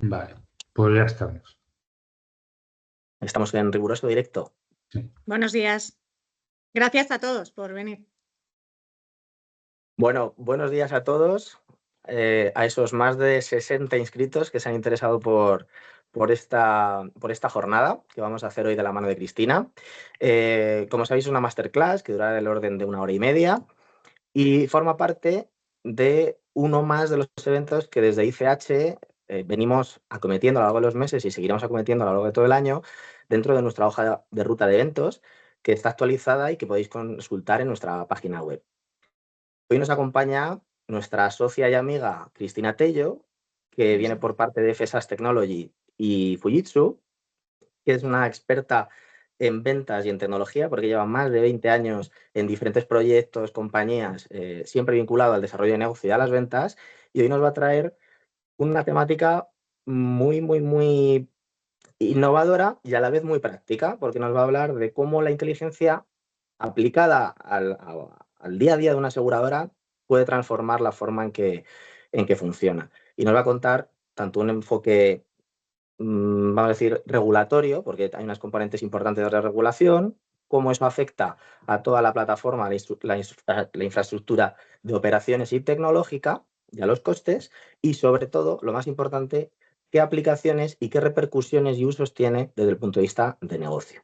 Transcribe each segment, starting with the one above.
Vale, pues ya estamos. Estamos en riguroso directo. Sí. Buenos días. Gracias a todos por venir. Bueno, buenos días a todos, a esos más de 60 inscritos que se han interesado por esta jornada que vamos a hacer hoy de la mano de Cristina. Como sabéis, es una masterclass que durará el orden de 1 hora y media y forma parte de uno más de los eventos que desde ICH venimos acometiendo a lo largo de los meses y seguiremos acometiendo a lo largo de todo el año dentro de nuestra hoja de ruta de eventos, que está actualizada y que podéis consultar en nuestra página web. Hoy nos acompaña nuestra socia y amiga Cristina Tello, que viene por parte de FSAS Technology y Fujitsu, que es una experta en ventas y en tecnología, porque lleva más de 20 años en diferentes proyectos, compañías, siempre vinculado al desarrollo de negocio y a las ventas, y hoy nos va a traer una temática muy innovadora y a la vez muy práctica, porque nos va a hablar de cómo la inteligencia aplicada al día a día de una aseguradora puede transformar la forma en que funciona. Y nos va a contar tanto un enfoque, vamos a decir, regulatorio, porque hay unas componentes importantes de la regulación, cómo eso afecta a toda la plataforma, la infraestructura de operaciones y tecnológica y a los costes, y sobre todo, lo más importante, qué aplicaciones y qué repercusiones y usos tiene desde el punto de vista de negocio.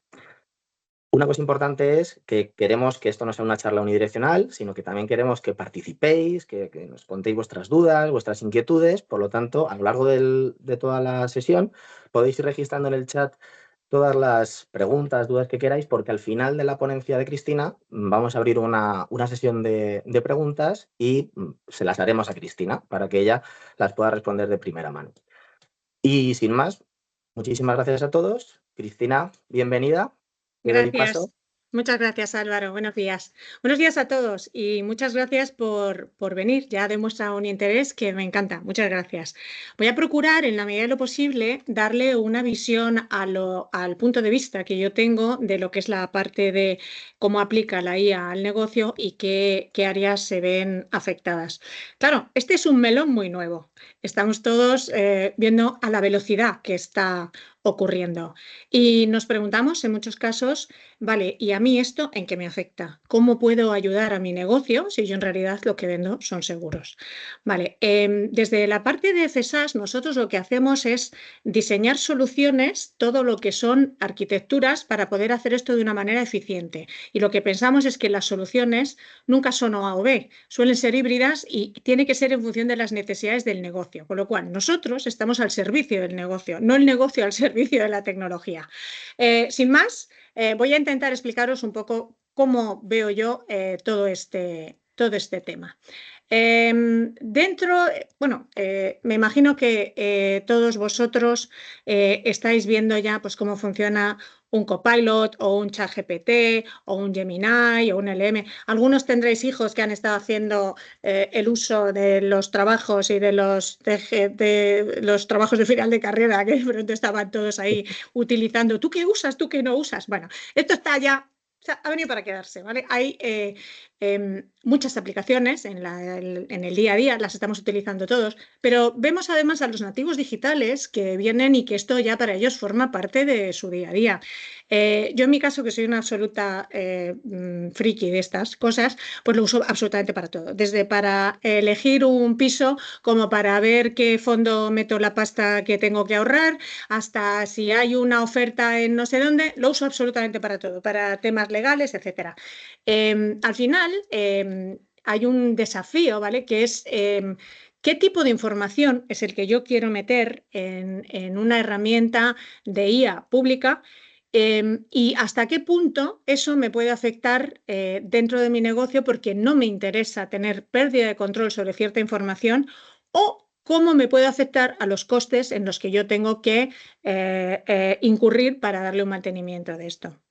Una cosa importante es que queremos que esto no sea una charla unidireccional, sino que también queremos que participéis, que nos contéis vuestras dudas, vuestras inquietudes. Por lo tanto, a lo largo de toda la sesión podéis ir registrando en el chat todas las preguntas, dudas que queráis, porque al final de la ponencia de Cristina vamos a abrir una sesión de preguntas y se las haremos a Cristina para que ella las pueda responder de primera mano. Y sin más, muchísimas gracias a todos. Cristina, bienvenida. Te doy paso. Gracias. Muchas gracias, Álvaro. Buenos días. Buenos días a todos y muchas gracias por venir. Ya demuestra un interés que me encanta. Muchas gracias. Voy a procurar, en la medida de lo posible, darle una visión al punto de vista que yo tengo de lo que es la parte de cómo aplica la IA al negocio y qué áreas se ven afectadas. Claro, este es un melón muy nuevo. Estamos todos viendo a la velocidad que está ocurriendo. Y nos preguntamos en muchos casos, vale, ¿y a mí esto en qué me afecta? ¿Cómo puedo ayudar a mi negocio si yo en realidad lo que vendo son seguros? Vale, desde la parte de FSAS nosotros lo que hacemos es diseñar soluciones, todo lo que son arquitecturas para poder hacer esto de una manera eficiente. Y lo que pensamos es que las soluciones nunca son O A o B, suelen ser híbridas y tiene que ser en función de las necesidades del negocio. Con lo cual, nosotros estamos al servicio del negocio, no el negocio al servicio de la tecnología. Sin más, voy a intentar explicaros un poco cómo veo yo todo este tema. Me imagino que todos vosotros estáis viendo ya pues, cómo funciona un Copilot o un ChatGPT o un Gemini o un LM. Algunos tendréis hijos que han estado haciendo el uso de los trabajos y de los trabajos de final de carrera, que de pronto estaban todos ahí utilizando. ¿Tú qué usas? ¿Tú qué no usas? Bueno, esto está ya... O sea, ha venido para quedarse, ¿vale? Hay muchas aplicaciones en el día a día, las estamos utilizando todos, pero vemos además a los nativos digitales que vienen y que esto ya para ellos forma parte de su día a día. Yo en mi caso, que soy una absoluta friki de estas cosas, pues lo uso absolutamente para todo, desde para elegir un piso como para ver qué fondo meto la pasta que tengo que ahorrar, hasta si hay una oferta en no sé dónde, lo uso absolutamente para todo, para temas legales, etcétera. Al final hay un desafío, ¿vale? Que es qué tipo de información es el que yo quiero meter en una herramienta de IA pública y hasta qué punto eso me puede afectar dentro de mi negocio porque no me interesa tener pérdida de control sobre cierta información o cómo me puede afectar a los costes en los que yo tengo que incurrir para darle un mantenimiento de esto.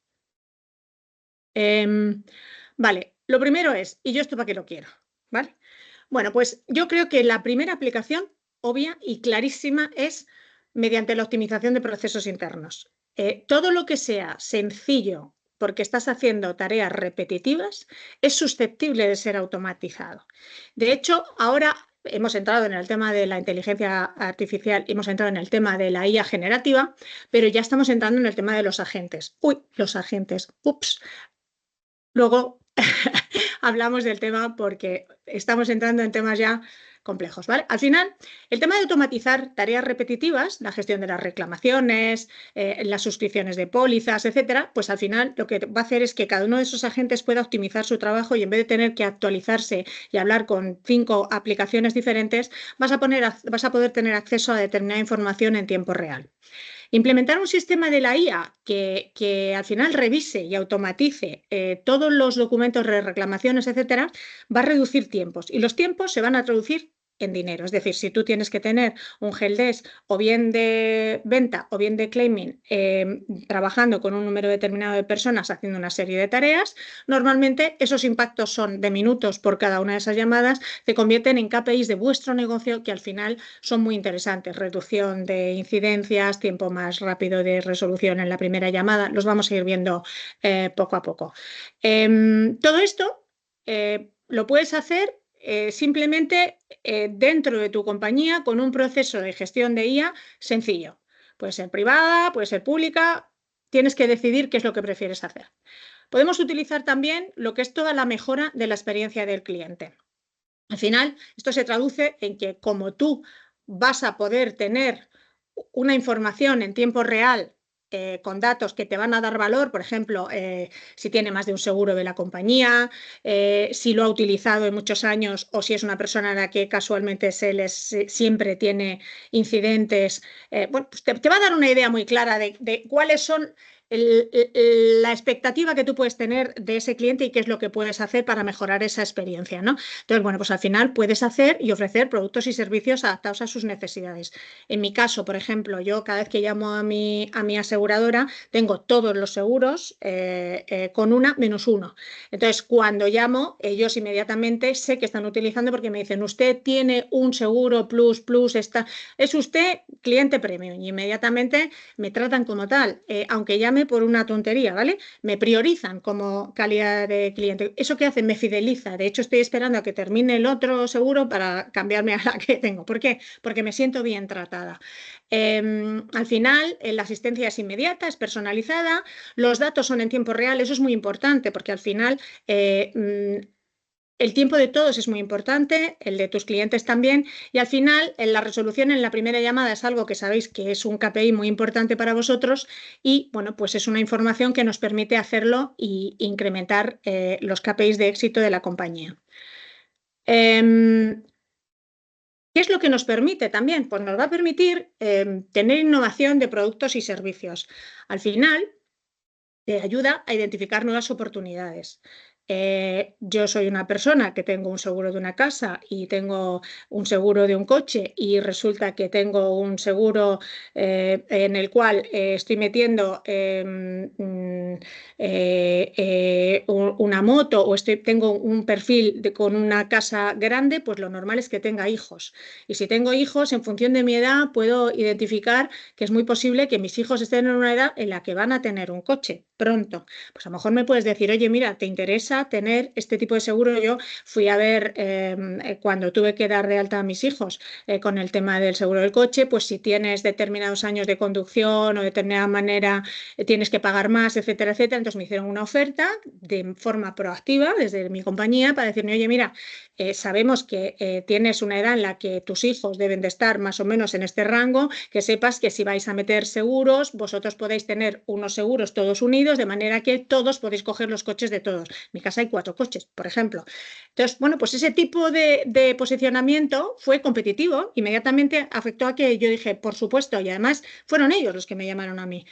Vale, lo primero es, ¿y yo esto para qué lo quiero? ¿Vale? Bueno, pues yo creo que la primera aplicación obvia y clarísima es mediante la optimización de procesos internos. Todo lo que sea sencillo porque estás haciendo tareas repetitivas es susceptible de ser automatizado. De hecho, ahora hemos entrado en el tema de la inteligencia artificial, hemos entrado en el tema de la IA generativa, pero ya estamos entrando en el tema de los agentes. Uy, los agentes, ups. Luego hablamos del tema porque estamos entrando en temas ya complejos, ¿vale? Al final, el tema de automatizar tareas repetitivas, la gestión de las reclamaciones, las suscripciones de pólizas, etcétera, pues al final lo que va a hacer es que cada uno de esos agentes pueda optimizar su trabajo y en vez de tener que actualizarse y hablar con 5 aplicaciones diferentes, vas a poder tener acceso a determinada información en tiempo real. Implementar un sistema de la IA que al final revise y automatice todos los documentos de reclamaciones, etcétera, va a reducir tiempos y los tiempos se van a traducir en dinero. Es decir, si tú tienes que tener un helpdesk o bien de venta o bien de claiming trabajando con un número determinado de personas haciendo una serie de tareas, normalmente esos impactos son de minutos por cada una de esas llamadas, se convierten en KPIs de vuestro negocio que al final son muy interesantes. Reducción de incidencias, tiempo más rápido de resolución en la primera llamada, los vamos a ir viendo poco a poco. Todo esto lo puedes hacer simplemente dentro de tu compañía con un proceso de gestión de IA sencillo. Puede ser privada, puede ser pública, tienes que decidir qué es lo que prefieres hacer. Podemos utilizar también lo que es toda la mejora de la experiencia del cliente. Al final, esto se traduce en que como tú vas a poder tener una información en tiempo real con datos que te van a dar valor, por ejemplo, si tiene más de un seguro de la compañía, si lo ha utilizado en muchos años o si es una persona a la que casualmente siempre tiene incidentes, bueno, pues te va a dar una idea muy clara de cuáles son la expectativa que tú puedes tener de ese cliente y qué es lo que puedes hacer para mejorar esa experiencia, ¿no? Entonces, bueno, pues al final puedes hacer y ofrecer productos y servicios adaptados a sus necesidades. En mi caso, por ejemplo, yo cada vez que llamo a mi aseguradora, tengo todos los seguros con una menos uno. Entonces, cuando llamo, ellos inmediatamente sé que están utilizando porque me dicen, usted tiene un seguro plus, es usted cliente premium y inmediatamente me tratan como tal, aunque llame por una tontería, ¿vale? Me priorizan como calidad de cliente. ¿Eso qué hace? Me fideliza. De hecho, estoy esperando a que termine el otro seguro para cambiarme a la que tengo. ¿Por qué? Porque me siento bien tratada. Al final, la asistencia es inmediata, es personalizada, los datos son en tiempo real, eso es muy importante porque al final el tiempo de todos es muy importante, el de tus clientes también, y al final la resolución en la primera llamada es algo que sabéis que es un KPI muy importante para vosotros y bueno, pues es una información que nos permite hacerlo e incrementar los KPIs de éxito de la compañía. ¿Qué es lo que nos permite también? Pues nos va a permitir tener innovación de productos y servicios. Al final, te ayuda a identificar nuevas oportunidades. Yo soy una persona que tengo un seguro de una casa y tengo un seguro de un coche y resulta que tengo un seguro en el cual estoy metiendo una moto o tengo un perfil con una casa grande, pues lo normal es que tenga hijos. Y si tengo hijos, en función de mi edad, puedo identificar que es muy posible que mis hijos estén en una edad en la que van a tener un coche pronto. Pues a lo mejor me puedes decir, oye, mira, ¿te interesa tener este tipo de seguro? Yo fui a ver cuando tuve que dar de alta a mis hijos con el tema del seguro del coche, pues si tienes determinados años de conducción o de determinada manera tienes que pagar más, etcétera, etcétera. Entonces me hicieron una oferta de forma proactiva desde mi compañía para decirme, oye, mira, sabemos que tienes una edad en la que tus hijos deben de estar más o menos en este rango, que sepas que si vais a meter seguros, vosotros podéis tener unos seguros todos unidos, de manera que todos podéis coger los coches de todos. En mi casa hay 4 coches, por ejemplo. Entonces, bueno, pues ese tipo de posicionamiento fue competitivo, inmediatamente afectó a que yo dije, por supuesto, y además fueron ellos los que me llamaron a mí.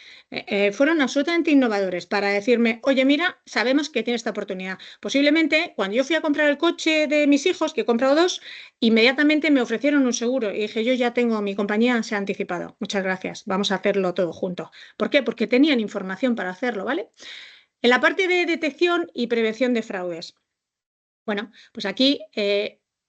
Fueron absolutamente innovadores para decirme, oye, mira, sabemos que tiene esta oportunidad. Posiblemente, cuando yo fui a comprar el coche de mis hijos, que he comprado 2, inmediatamente me ofrecieron un seguro y dije, yo ya tengo, mi compañía se ha anticipado. Muchas gracias, vamos a hacerlo todo junto. ¿Por qué? Porque tenían información para hacerlo, ¿vale? En la parte de detección y prevención de fraudes. Bueno, pues aquí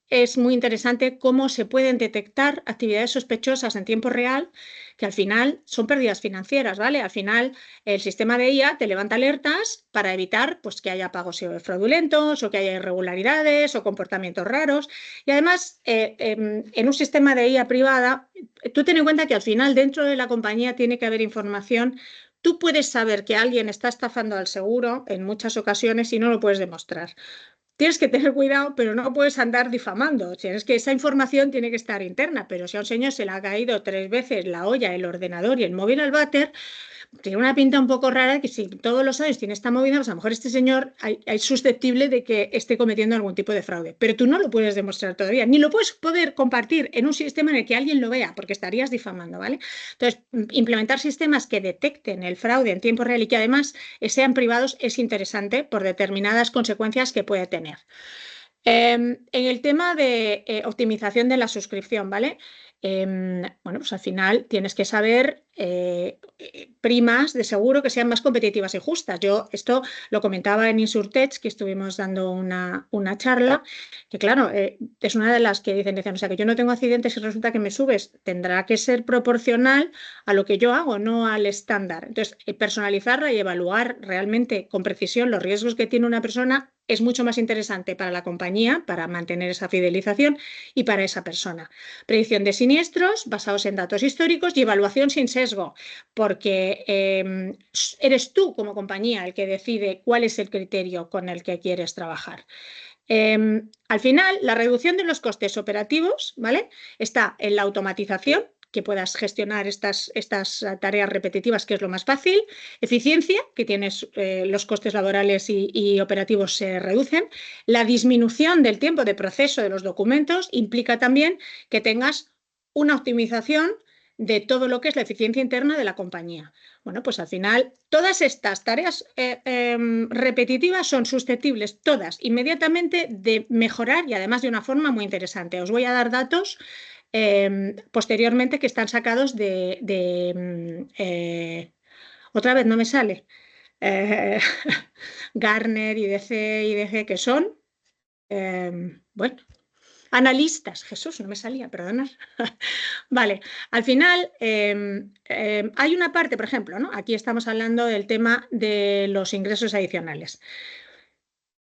es muy interesante cómo se pueden detectar actividades sospechosas en tiempo real que al final son pérdidas financieras, ¿vale? Al final el sistema de IA te levanta alertas para evitar pues, que haya pagos fraudulentos o que haya irregularidades o comportamientos raros. Y además, en un sistema de IA privada, tú ten en cuenta que al final dentro de la compañía tiene que haber información. Tú puedes saber que alguien está estafando al seguro en muchas ocasiones y no lo puedes demostrar. Tienes que tener cuidado, pero no puedes andar difamando. O sea, es que esa información tiene que estar interna, pero si a un señor se le ha caído 3 veces la olla, el ordenador y el móvil al váter, tiene una pinta un poco rara que si todos los años tiene esta movida, pues a lo mejor este señor es susceptible de que esté cometiendo algún tipo de fraude. Pero tú no lo puedes demostrar todavía, ni lo puedes poder compartir en un sistema en el que alguien lo vea, porque estarías difamando, ¿vale? Entonces, implementar sistemas que detecten el fraude en tiempo real y que además sean privados es interesante por determinadas consecuencias que puede tener. En el tema de optimización de la suscripción, ¿vale? Bueno, pues al final tienes que saber primas de seguro que sean más competitivas y justas. Yo esto lo comentaba en Insurtech, que estuvimos dando una charla, que claro, es una de las que decían, o sea, que yo no tengo accidentes y resulta que me subes, tendrá que ser proporcional a lo que yo hago, no al estándar. Entonces, personalizarla y evaluar realmente con precisión los riesgos que tiene una persona es mucho más interesante para la compañía, para mantener esa fidelización y para esa persona. Predicción de siniestros basados en datos históricos y evaluación sin sesgo, porque eres tú como compañía el que decide cuál es el criterio con el que quieres trabajar. Al final, la reducción de los costes operativos, ¿vale? Está en la automatización, que puedas gestionar estas tareas repetitivas, que es lo más fácil. Eficiencia, que tienes los costes laborales y operativos se reducen. La disminución del tiempo de proceso de los documentos implica también que tengas una optimización de todo lo que es la eficiencia interna de la compañía. Bueno, pues al final todas estas tareas repetitivas son susceptibles todas inmediatamente de mejorar y además de una forma muy interesante. Os voy a dar datos posteriormente que están sacados otra vez no me sale, Gartner, IDC, que son, bueno, analistas, Jesús, no me salía, perdonad. Vale, al final hay una parte, por ejemplo, ¿no? Aquí estamos hablando del tema de los ingresos adicionales.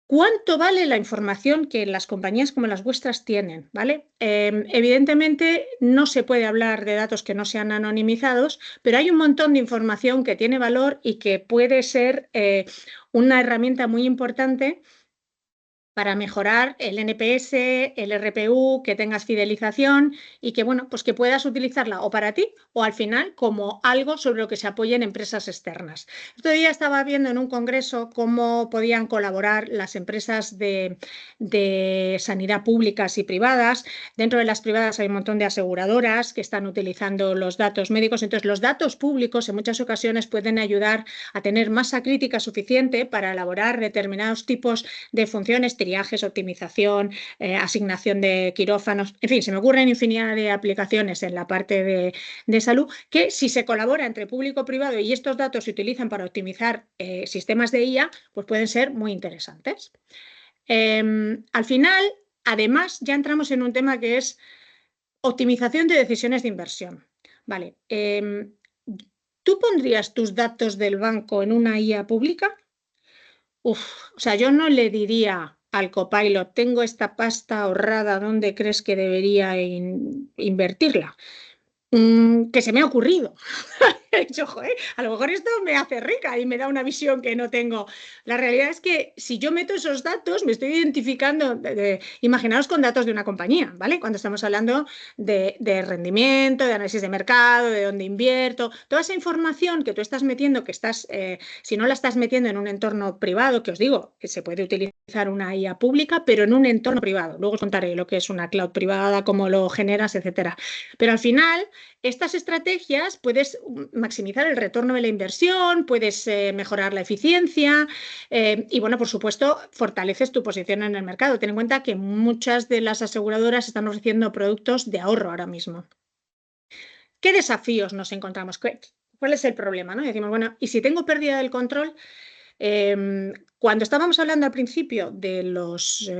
¿Cuánto vale la información que las compañías como las vuestras tienen? ¿Vale? Evidentemente no se puede hablar de datos que no sean anonimizados, pero hay un montón de información que tiene valor y que puede ser una herramienta muy importante para mejorar el NPS, el RPU, que tengas fidelización y que, bueno, pues que puedas utilizarla o para ti o al final como algo sobre lo que se apoyen empresas externas. Este día estaba viendo en un congreso cómo podían colaborar las empresas de sanidad públicas y privadas. Dentro de las privadas hay un montón de aseguradoras que están utilizando los datos médicos. Entonces, los datos públicos en muchas ocasiones pueden ayudar a tener masa crítica suficiente para elaborar determinados tipos de funciones, triajes, optimización, asignación de quirófanos, en fin, se me ocurren infinidad de aplicaciones en la parte de salud que si se colabora entre público y privado y estos datos se utilizan para optimizar sistemas de IA, pues pueden ser muy interesantes. Al final, además, ya entramos en un tema que es optimización de decisiones de inversión. Vale, ¿tú pondrías tus datos del banco en una IA pública? O sea, yo no le diría al Copilot, tengo esta pasta ahorrada, ¿dónde crees que debería invertirla? Que se me ha ocurrido. He dicho, joder, a lo mejor esto me hace rica y me da una visión que no tengo. La realidad es que si yo meto esos datos, me estoy identificando, imaginaos con datos de una compañía, ¿vale? Cuando estamos hablando de rendimiento, de análisis de mercado, de dónde invierto, toda esa información que tú estás metiendo, que estás, si no la estás metiendo en un entorno privado, que os digo, que se puede utilizar una IA pública, pero en un entorno privado. Luego os contaré lo que es una cloud privada, cómo lo generas, etcétera. Pero al final, estas estrategias puedes maximizar el retorno de la inversión, puedes mejorar la eficiencia y, bueno, por supuesto, fortaleces tu posición en el mercado. Ten en cuenta que muchas de las aseguradoras están ofreciendo productos de ahorro ahora mismo. ¿Qué desafíos nos encontramos? ¿Cuál es el problema? ¿No? Decimos, bueno, y si tengo pérdida del control, Cuando estábamos hablando al principio de los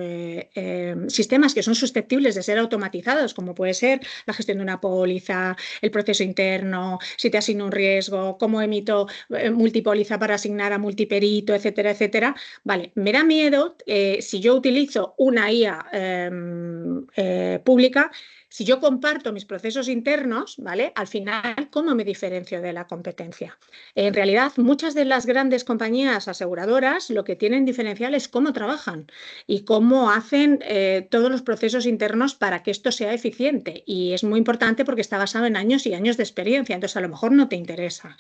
sistemas que son susceptibles de ser automatizados, como puede ser la gestión de una póliza, el proceso interno, si te asigno un riesgo, cómo emito multipóliza para asignar a multiperito, etcétera, etcétera, vale, me da miedo si yo utilizo una IA pública. Si yo comparto mis procesos internos, ¿vale? Al final, ¿cómo me diferencio de la competencia? En realidad, muchas de las grandes compañías aseguradoras lo que tienen diferencial es cómo trabajan y cómo hacen todos los procesos internos para que esto sea eficiente. Y es muy importante porque está basado en años y años de experiencia, entonces a lo mejor no te interesa.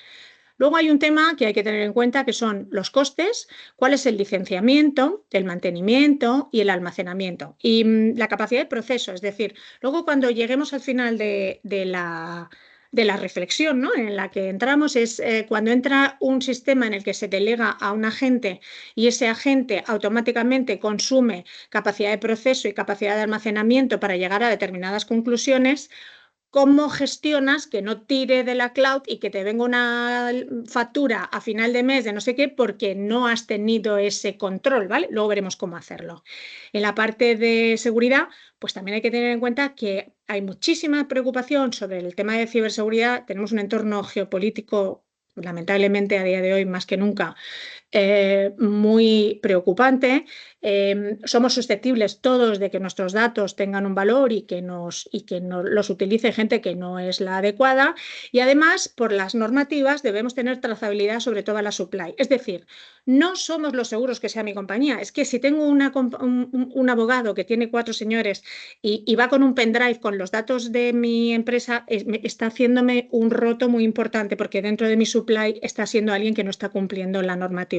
Luego hay un tema que hay que tener en cuenta que son los costes, cuál es el licenciamiento, el mantenimiento y el almacenamiento y la capacidad de proceso. Es decir, luego cuando lleguemos al final de la reflexión, ¿no?, en la que entramos es cuando entra un sistema en el que se delega a un agente y ese agente automáticamente consume capacidad de proceso y capacidad de almacenamiento para llegar a determinadas conclusiones. ¿Cómo gestionas que no tire de la cloud y que te venga una factura a final de mes de no sé qué porque no has tenido ese control, ¿vale? Luego veremos cómo hacerlo. En la parte de seguridad, pues también hay que tener en cuenta que hay muchísima preocupación sobre el tema de ciberseguridad. Tenemos un entorno geopolítico, lamentablemente a día de hoy más que nunca, muy preocupante. Somos susceptibles todos de que nuestros datos tengan un valor y que los utilice gente que no es la adecuada, y además por las normativas debemos tener trazabilidad sobre toda la supply. Es decir, no somos los seguros que sea mi compañía, es que si tengo un abogado que tiene 4 señores y va con un pendrive con los datos de mi empresa, está haciéndome un roto muy importante porque dentro de mi supply está siendo alguien que no está cumpliendo la normativa.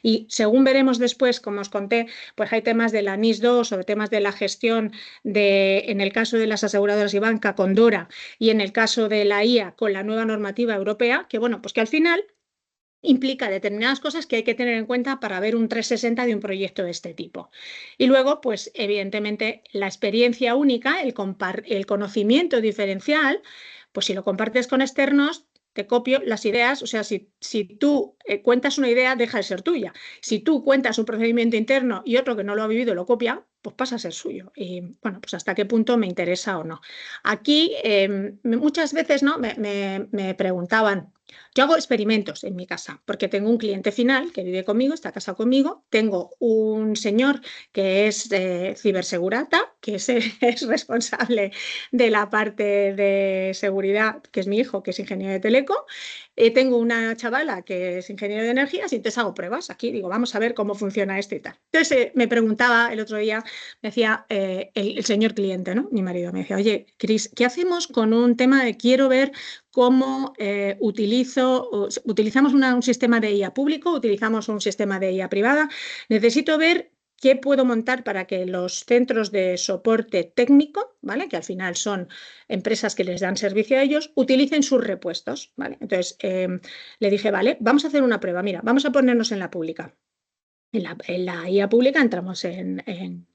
Y según veremos después, como os conté, pues hay temas de la NIS2 o temas de la gestión en el caso de las aseguradoras y banca con DORA y en el caso de la IA con la nueva normativa europea, que bueno, pues que al final implica determinadas cosas que hay que tener en cuenta para ver un 360 de un proyecto de este tipo. Y luego, pues evidentemente, la experiencia única, el conocimiento diferencial, pues si lo compartes con externos, te copio las ideas. O sea, si tú cuentas una idea, deja de ser tuya. Si tú cuentas un procedimiento interno y otro que no lo ha vivido lo copia, pues pasa a ser suyo. Y bueno, pues hasta qué punto me interesa o no. Aquí muchas veces, ¿no?, me preguntaban. Yo hago experimentos en mi casa porque tengo un cliente final que vive conmigo, está casado conmigo, tengo un señor que es cibersegurata, que es responsable de la parte de seguridad, que es mi hijo, que es ingeniero de teleco, tengo una chavala que es ingeniero de energías y entonces hago pruebas aquí, digo, vamos a ver cómo funciona esto y tal. Entonces me preguntaba el otro día, me decía el señor cliente, ¿no?, mi marido, me decía, oye, Cris, ¿qué hacemos con un tema de quiero ver cómo utilizamos un sistema de IA público, utilizamos un sistema de IA privada? Necesito ver qué puedo montar para que los centros de soporte técnico, ¿vale?, que al final son empresas que les dan servicio a ellos, utilicen sus repuestos, ¿vale? Entonces le dije, vale, vamos a hacer una prueba. Mira, vamos a ponernos en la pública. En la IA pública entramos en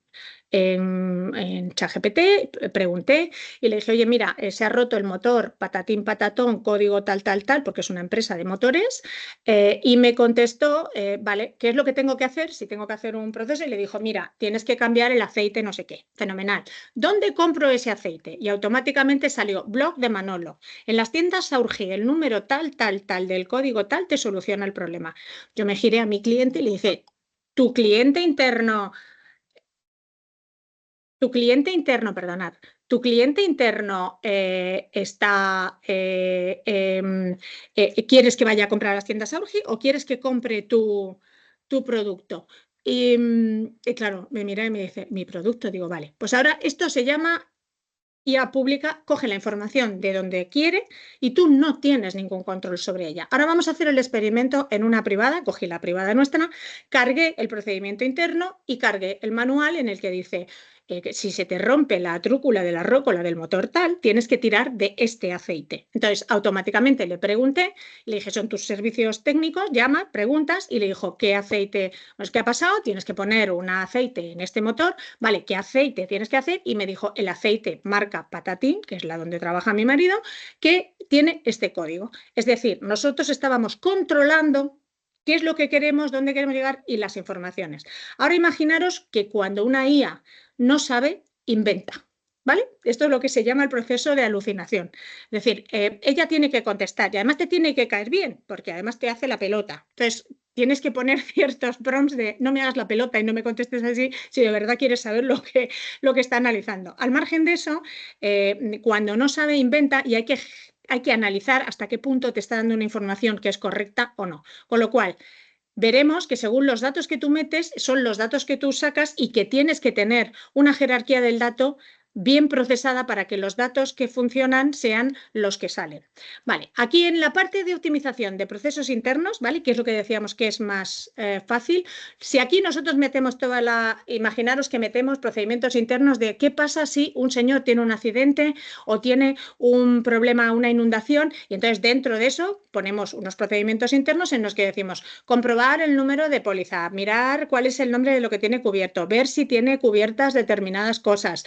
ChatGPT, pregunté y le dije, oye, mira, se ha roto el motor, patatín, patatón, código tal, tal, tal, porque es una empresa de motores, y me contestó, vale, ¿qué es lo que tengo que hacer? Si tengo que hacer un proceso, y le dijo, mira, tienes que cambiar el aceite no sé qué. Fenomenal. ¿Dónde compro ese aceite? Y automáticamente salió blog de Manolo. En las tiendas Saurgi, el número tal, tal, tal del código tal te soluciona el problema. Yo me giré a mi cliente y le dije, tu cliente interno, perdonad, tu cliente interno ¿quieres que vaya a comprar a las tiendas Saurgi o quieres que compre tu producto? Y claro, me mira y me dice, mi producto. Digo, vale, pues ahora esto se llama IA pública, coge la información de donde quiere y tú no tienes ningún control sobre ella. Ahora vamos a hacer el experimento en una privada, cogí la privada nuestra, cargué el procedimiento interno y cargué el manual en el que dice que si se te rompe la trúcula de la rócola del motor tal, tienes que tirar de este aceite. Entonces, automáticamente le pregunté, le dije, son tus servicios técnicos, llama, preguntas, y le dijo, ¿qué aceite? Pues, ¿qué ha pasado? Tienes que poner un aceite en este motor, vale, ¿qué aceite tienes que hacer? Y me dijo, el aceite marca Patatín, que es la donde trabaja mi marido, que tiene este código. Es decir, nosotros estábamos controlando qué es lo que queremos, dónde queremos llegar y las informaciones. Ahora imaginaros que cuando una IA no sabe, inventa. ¿Vale? Esto es lo que se llama el proceso de alucinación. Es decir, ella tiene que contestar y además te tiene que caer bien, porque además te hace la pelota. Entonces, tienes que poner ciertos prompts de no me hagas la pelota y no me contestes así si de verdad quieres saber lo que está analizando. Al margen de eso, cuando no sabe, inventa y hay que analizar hasta qué punto te está dando una información que es correcta o no. Con lo cual, veremos que según los datos que tú metes son los datos que tú sacas y que tienes que tener una jerarquía del dato bien procesada para que los datos que funcionan sean los que salen. Vale, aquí en la parte de optimización de procesos internos, ¿vale? Que es lo que decíamos que es más fácil. Si aquí nosotros metemos toda la... Imaginaros que metemos procedimientos internos de qué pasa si un señor tiene un accidente o tiene un problema, una inundación, y entonces dentro de eso ponemos unos procedimientos internos en los que decimos comprobar el número de póliza, mirar cuál es el nombre de lo que tiene cubierto, ver si tiene cubiertas determinadas cosas,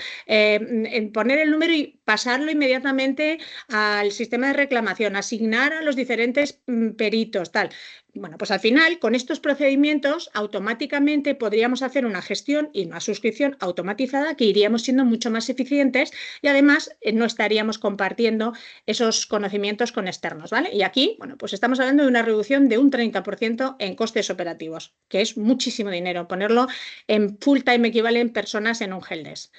poner el número y pasarlo inmediatamente al sistema de reclamación, asignar a los diferentes peritos, tal. Bueno, pues al final, con estos procedimientos, automáticamente podríamos hacer una gestión y una suscripción automatizada que iríamos siendo mucho más eficientes y además no estaríamos compartiendo esos conocimientos con externos, ¿vale? Y aquí, bueno, pues estamos hablando de una reducción de un 30% en costes operativos, que es muchísimo dinero, ponerlo en full time equivalent personas en un helpdesk.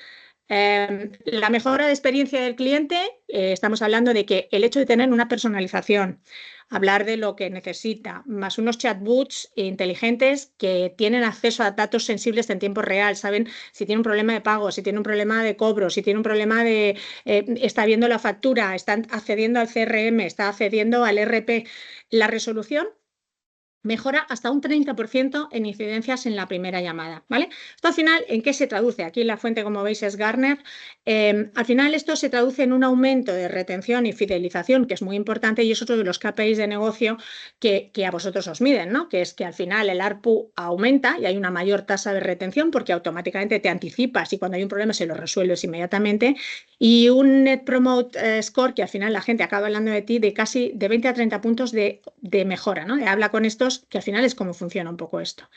La mejora de experiencia del cliente, estamos hablando de que el hecho de tener una personalización, hablar de lo que necesita, más unos chatbots inteligentes que tienen acceso a datos sensibles en tiempo real, saben si tiene un problema de pago, si tiene un problema de cobro, si tiene un problema de... está viendo la factura, están accediendo al CRM, está accediendo al ERP. La resolución mejora hasta un 30% en incidencias en la primera llamada, ¿vale? Esto al final, ¿en qué se traduce? Aquí la fuente, como veis, es Gartner. Al final esto se traduce en un aumento de retención y fidelización, que es muy importante y es otro de los KPIs de negocio que a vosotros os miden, ¿no? Que es que al final el ARPU aumenta y hay una mayor tasa de retención porque automáticamente te anticipas y cuando hay un problema se lo resuelves inmediatamente, y un Net Promote Score que al final la gente acaba hablando de ti de casi de 20 a 30 puntos de mejora, ¿no? Habla con estos que al final es cómo funciona un poco esto.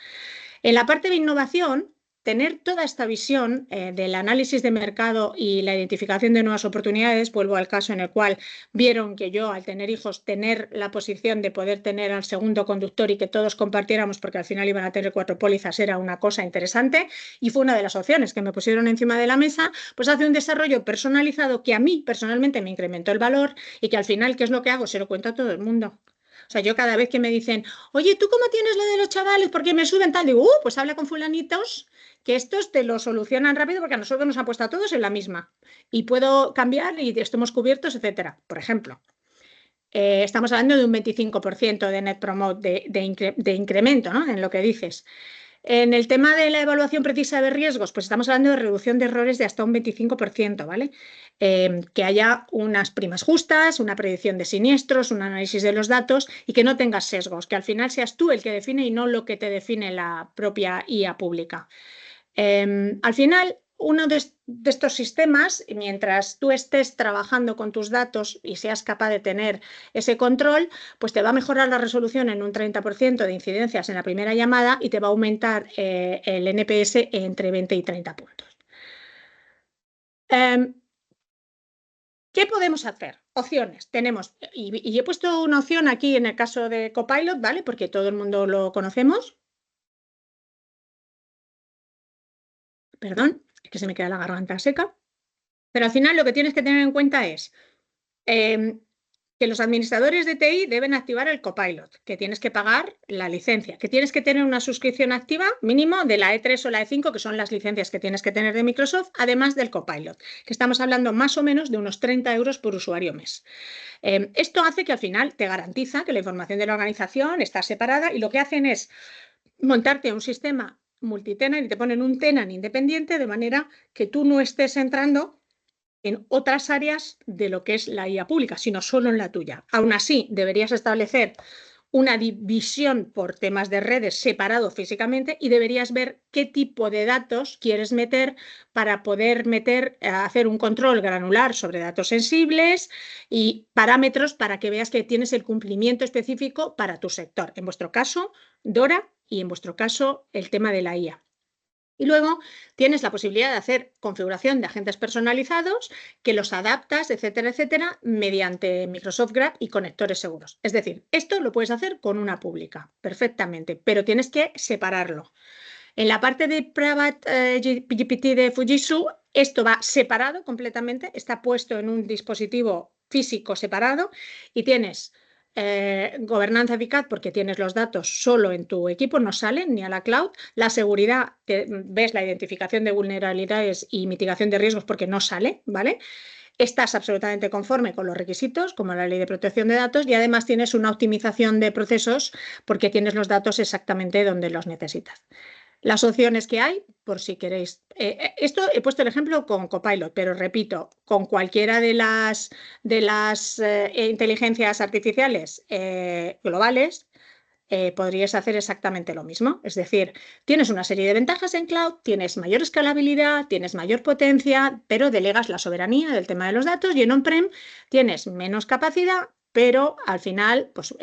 En la parte de innovación, tener toda esta visión del análisis de mercado y la identificación de nuevas oportunidades, vuelvo al caso en el cual vieron que yo, al tener hijos, tener la posición de poder tener al segundo conductor y que todos compartiéramos porque al final iban a tener 4 pólizas era una cosa interesante y fue una de las opciones que me pusieron encima de la mesa, pues hace un desarrollo personalizado que a mí personalmente me incrementó el valor y que al final, ¿qué es lo que hago? Se lo cuento a todo el mundo. O sea, yo cada vez que me dicen, oye, ¿tú cómo tienes lo de los chavales? ¿Por qué me suben tal? Digo, pues habla con fulanitos que estos te lo solucionan rápido porque a nosotros nos han puesto a todos en la misma. Y puedo cambiar y estamos cubiertos, etcétera. Por ejemplo, estamos hablando de un 25% de Net Promote de incremento, ¿no? En lo que dices. En el tema de la evaluación precisa de riesgos, pues estamos hablando de reducción de errores de hasta un 25%, ¿vale? Que haya unas primas justas, una predicción de siniestros, un análisis de los datos y que no tengas sesgos, que al final seas tú el que define y no lo que te define la propia IA pública. Al final, uno de estos sistemas, mientras tú estés trabajando con tus datos y seas capaz de tener ese control, pues te va a mejorar la resolución en un 30% de incidencias en la primera llamada y te va a aumentar el NPS entre 20 y 30 puntos. ¿Qué podemos hacer? Opciones. Tenemos, y he puesto una opción aquí en el caso de Copilot, ¿vale? Porque todo el mundo lo conocemos. Perdón, es que se me queda la garganta seca. Pero al final lo que tienes que tener en cuenta es que los administradores de TI deben activar el Copilot, que tienes que pagar la licencia, que tienes que tener una suscripción activa mínimo de la E3 o la E5, que son las licencias que tienes que tener de Microsoft, además del Copilot, que estamos hablando más o menos de unos 30 euros por usuario mes. Esto hace que al final te garantiza que la información de la organización está separada y lo que hacen es montarte un sistema multitenant y te ponen un tenant independiente de manera que tú no estés entrando en otras áreas de lo que es la IA pública, sino solo en la tuya. Aún así, deberías establecer una división por temas de redes separado físicamente y deberías ver qué tipo de datos quieres meter para poder hacer un control granular sobre datos sensibles y parámetros para que veas que tienes el cumplimiento específico para tu sector. En vuestro caso, DORA, y en vuestro caso, el tema de la IA. Y luego tienes la posibilidad de hacer configuración de agentes personalizados que los adaptas, etcétera, etcétera, mediante Microsoft Graph y conectores seguros. Es decir, esto lo puedes hacer con una pública, perfectamente, pero tienes que separarlo. En la parte de Private GPT de Fujitsu, esto va separado completamente, está puesto en un dispositivo físico separado y tienes gobernanza eficaz porque tienes los datos solo en tu equipo, no salen ni a la cloud. La seguridad, ves la identificación de vulnerabilidades y mitigación de riesgos porque no sale, ¿vale? Estás absolutamente conforme con los requisitos, como la ley de protección de datos, y además tienes una optimización de procesos porque tienes los datos exactamente donde los necesitas. Las opciones que hay, por si queréis. Esto he puesto el ejemplo con Copilot, pero repito, con cualquiera de las inteligencias artificiales globales, podrías hacer exactamente lo mismo. Es decir, tienes una serie de ventajas en cloud, tienes mayor escalabilidad, tienes mayor potencia, pero delegas la soberanía del tema de los datos, y en on-prem tienes menos capacidad, pero al final pues,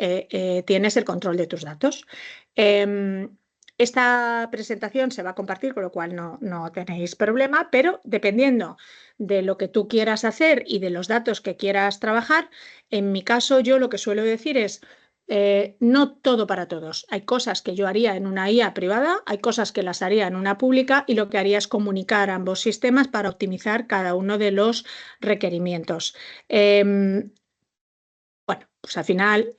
tienes el control de tus datos. Esta presentación se va a compartir, con lo cual no tenéis problema, pero dependiendo de lo que tú quieras hacer y de los datos que quieras trabajar, en mi caso yo lo que suelo decir es no todo para todos. Hay cosas que yo haría en una IA privada, hay cosas que las haría en una pública, y lo que haría es comunicar ambos sistemas para optimizar cada uno de los requerimientos. Bueno, pues al final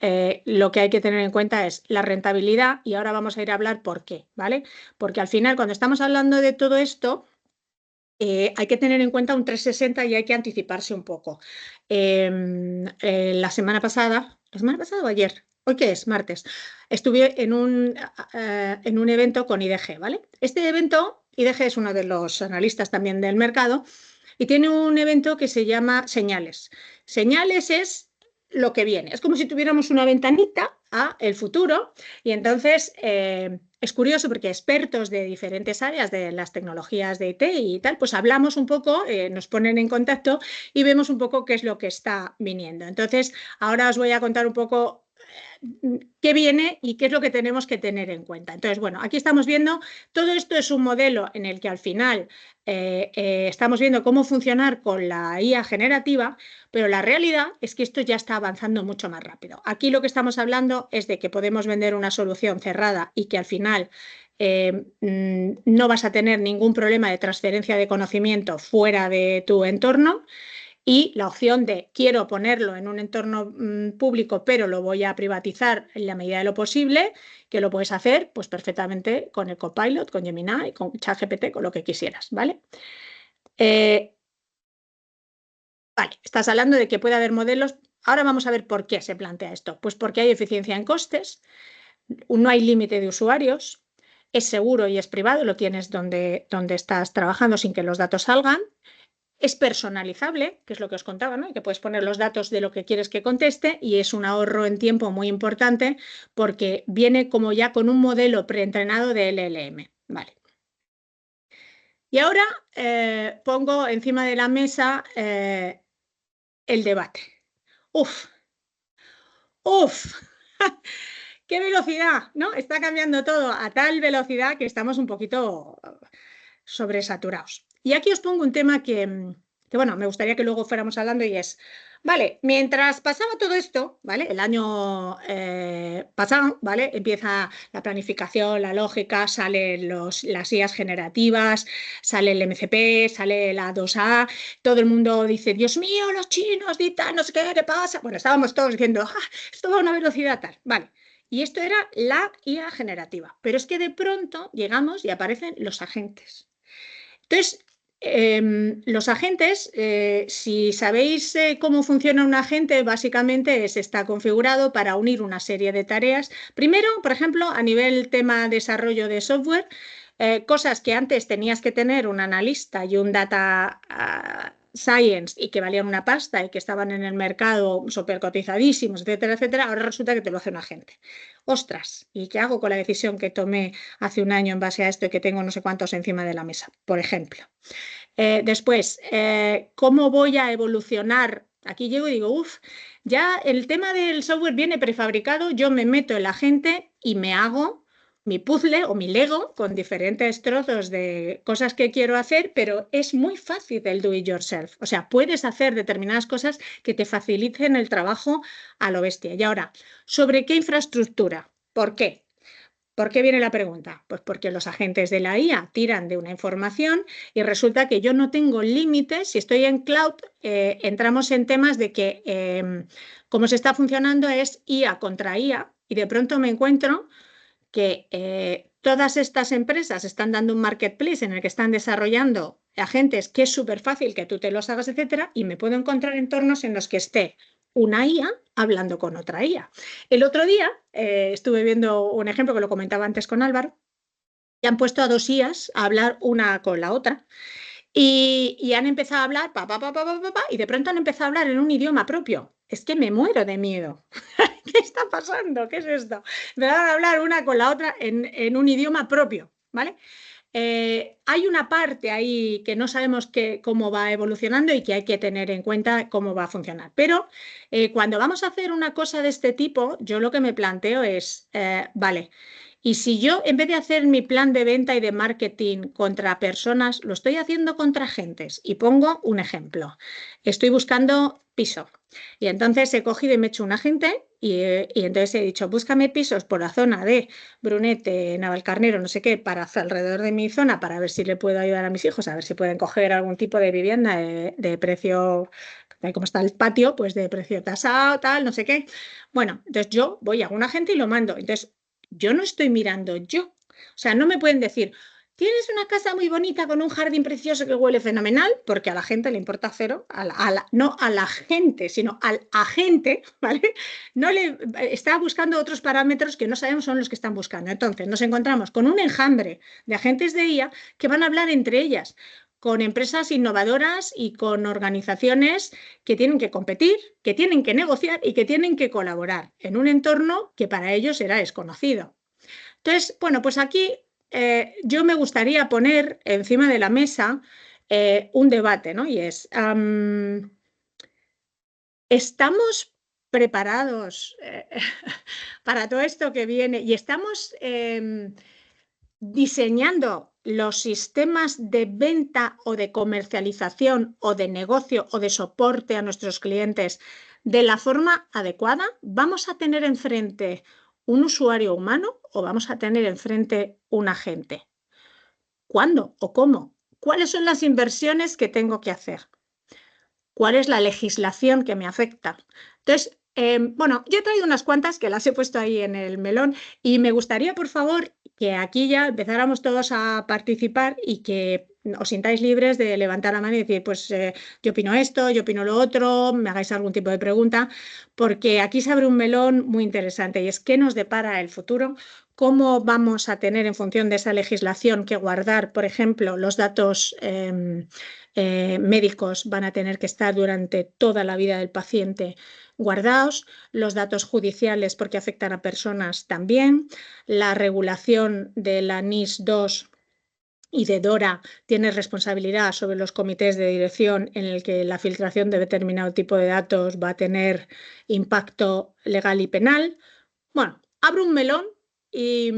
lo que hay que tener en cuenta es la rentabilidad, y ahora vamos a ir a hablar por qué, ¿vale? Porque al final, cuando estamos hablando de todo esto, hay que tener en cuenta un 360 y hay que anticiparse un poco. La semana pasada o ayer, ¿hoy qué es? Martes. Estuve en un evento con IDG, ¿vale? Este evento, IDG es uno de los analistas también del mercado y tiene un evento que se llama Señales. Señales es lo que viene. Es como si tuviéramos una ventanita a el futuro, y entonces es curioso porque expertos de diferentes áreas de las tecnologías de IT y tal, pues hablamos un poco, nos ponen en contacto y vemos un poco qué es lo que está viniendo. Entonces, ahora os voy a contar un poco qué viene y qué es lo que tenemos que tener en cuenta. Entonces, bueno, aquí estamos viendo, todo esto es un modelo en el que al final estamos viendo cómo funcionar con la IA generativa, pero la realidad es que esto ya está avanzando mucho más rápido. Aquí lo que estamos hablando es de que podemos vender una solución cerrada y que al final no vas a tener ningún problema de transferencia de conocimiento fuera de tu entorno, y la opción de quiero ponerlo en un entorno público pero lo voy a privatizar en la medida de lo posible, que lo puedes hacer pues perfectamente con el Copilot, con Gemini, con ChatGPT, con lo que quisieras, ¿vale? Vale, estás hablando de que puede haber modelos. Ahora vamos a ver por qué se plantea esto. Pues porque hay eficiencia en costes, no hay límite de usuarios, es seguro y es privado, lo tienes donde estás trabajando sin que los datos salgan. Es personalizable, que es lo que os contaba, ¿no? Que puedes poner los datos de lo que quieres que conteste, y es un ahorro en tiempo muy importante porque viene como ya con un modelo preentrenado de LLM. Vale. Y ahora pongo encima de la mesa el debate. ¡Uf! ¡Qué velocidad! ¿No? Está cambiando todo a tal velocidad que estamos un poquito sobresaturados. Y aquí os pongo un tema que bueno, me gustaría que luego fuéramos hablando, y es, vale, mientras pasaba todo esto, ¿vale? El año pasado, ¿vale? Empieza la planificación, la lógica, salen las IAs generativas, sale el MCP, sale la 2A, todo el mundo dice, Dios mío, los chinos, tal, no sé qué pasa. Bueno, estábamos todos diciendo, esto va a una velocidad tal, vale. Y esto era la IA generativa, pero es que de pronto llegamos y aparecen los agentes. Entonces, los agentes, si sabéis cómo funciona un agente, básicamente está configurado para unir una serie de tareas. Primero, por ejemplo, a nivel tema desarrollo de software, cosas que antes tenías que tener un analista y un data science y que valían una pasta y que estaban en el mercado súper cotizadísimos, etcétera, etcétera, ahora resulta que te lo hace un agente. ¡Ostras! ¿Y qué hago con la decisión que tomé hace un año en base a esto y que tengo no sé cuántos encima de la mesa, por ejemplo? Después, ¿cómo voy a evolucionar? Aquí llego y digo, uff, ya el tema del software viene prefabricado, yo me meto en la gente y me hago mi puzzle o mi Lego con diferentes trozos de cosas que quiero hacer, pero es muy fácil el do it yourself. O sea, puedes hacer determinadas cosas que te faciliten el trabajo a lo bestia. Y ahora, ¿sobre qué infraestructura? ¿Por qué? ¿Por qué viene la pregunta? Pues porque los agentes de la IA tiran de una información y resulta que yo no tengo límites. Si estoy en cloud, entramos en temas de que cómo se está funcionando es IA contra IA y de pronto me encuentro que todas estas empresas están dando un marketplace en el que están desarrollando agentes que es súper fácil que tú te los hagas, etcétera, y me puedo encontrar entornos en los que esté una IA hablando con otra IA. El otro día estuve viendo un ejemplo que lo comentaba antes con Álvaro, y han puesto a dos IAs a hablar una con la otra. Y han empezado a hablar, y de pronto han empezado a hablar en un idioma propio. Es que me muero de miedo. ¿Qué está pasando? ¿Qué es esto? Empezaron a hablar una con la otra en un idioma propio, ¿vale? Hay una parte ahí que no sabemos cómo va evolucionando y que hay que tener en cuenta cómo va a funcionar. Pero cuando vamos a hacer una cosa de este tipo, yo lo que me planteo es, vale, y si yo en vez de hacer mi plan de venta y de marketing contra personas, lo estoy haciendo contra agentes. Y pongo un ejemplo. Estoy buscando piso. Y entonces he cogido y me he hecho un agente y entonces he dicho, búscame pisos por la zona de Brunete, Navalcarnero, no sé qué, para alrededor de mi zona, para ver si le puedo ayudar a mis hijos, a ver si pueden coger algún tipo de vivienda de precio, como está el patio, pues de precio tasado, tal, no sé qué. Bueno, entonces yo voy a un agente y lo mando. Entonces, yo no estoy mirando yo. O sea, no me pueden decir, tienes una casa muy bonita con un jardín precioso que huele fenomenal, porque a la gente le importa cero, no a la gente, sino al agente, ¿vale? No le está buscando otros parámetros que no sabemos son los que están buscando. Entonces, nos encontramos con un enjambre de agentes de IA que van a hablar entre ellas, con empresas innovadoras y con organizaciones que tienen que competir, que tienen que negociar y que tienen que colaborar en un entorno que para ellos era desconocido. Entonces, bueno, pues aquí yo me gustaría poner encima de la mesa un debate, ¿no? Y es, ¿estamos preparados para todo esto que viene? Y estamos diseñando los sistemas de venta o de comercialización o de negocio o de soporte a nuestros clientes de la forma adecuada. ¿Vamos a tener enfrente un usuario humano o vamos a tener enfrente un agente? ¿Cuándo o cómo? ¿Cuáles son las inversiones que tengo que hacer? ¿Cuál es la legislación que me afecta? Entonces, bueno, yo he traído unas cuantas que las he puesto ahí en el melón y me gustaría, por favor, que aquí ya empezáramos todos a participar y que os sintáis libres de levantar la mano y decir, pues yo opino esto, yo opino lo otro, me hagáis algún tipo de pregunta, porque aquí se abre un melón muy interesante y es qué nos depara el futuro, cómo vamos a tener en función de esa legislación que guardar, por ejemplo, los datos médicos van a tener que estar durante toda la vida del paciente guardados, los datos judiciales porque afectan a personas también, la regulación de la NIS 2 y de DORA tiene responsabilidad sobre los comités de dirección en el que la filtración de determinado tipo de datos va a tener impacto legal y penal. Bueno, abro un melón y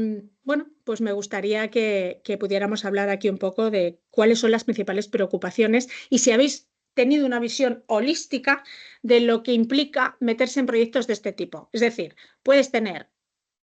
bueno, pues me gustaría que pudiéramos hablar aquí un poco de cuáles son las principales preocupaciones y si habéis tenido una visión holística de lo que implica meterse en proyectos de este tipo. Es decir, puedes tener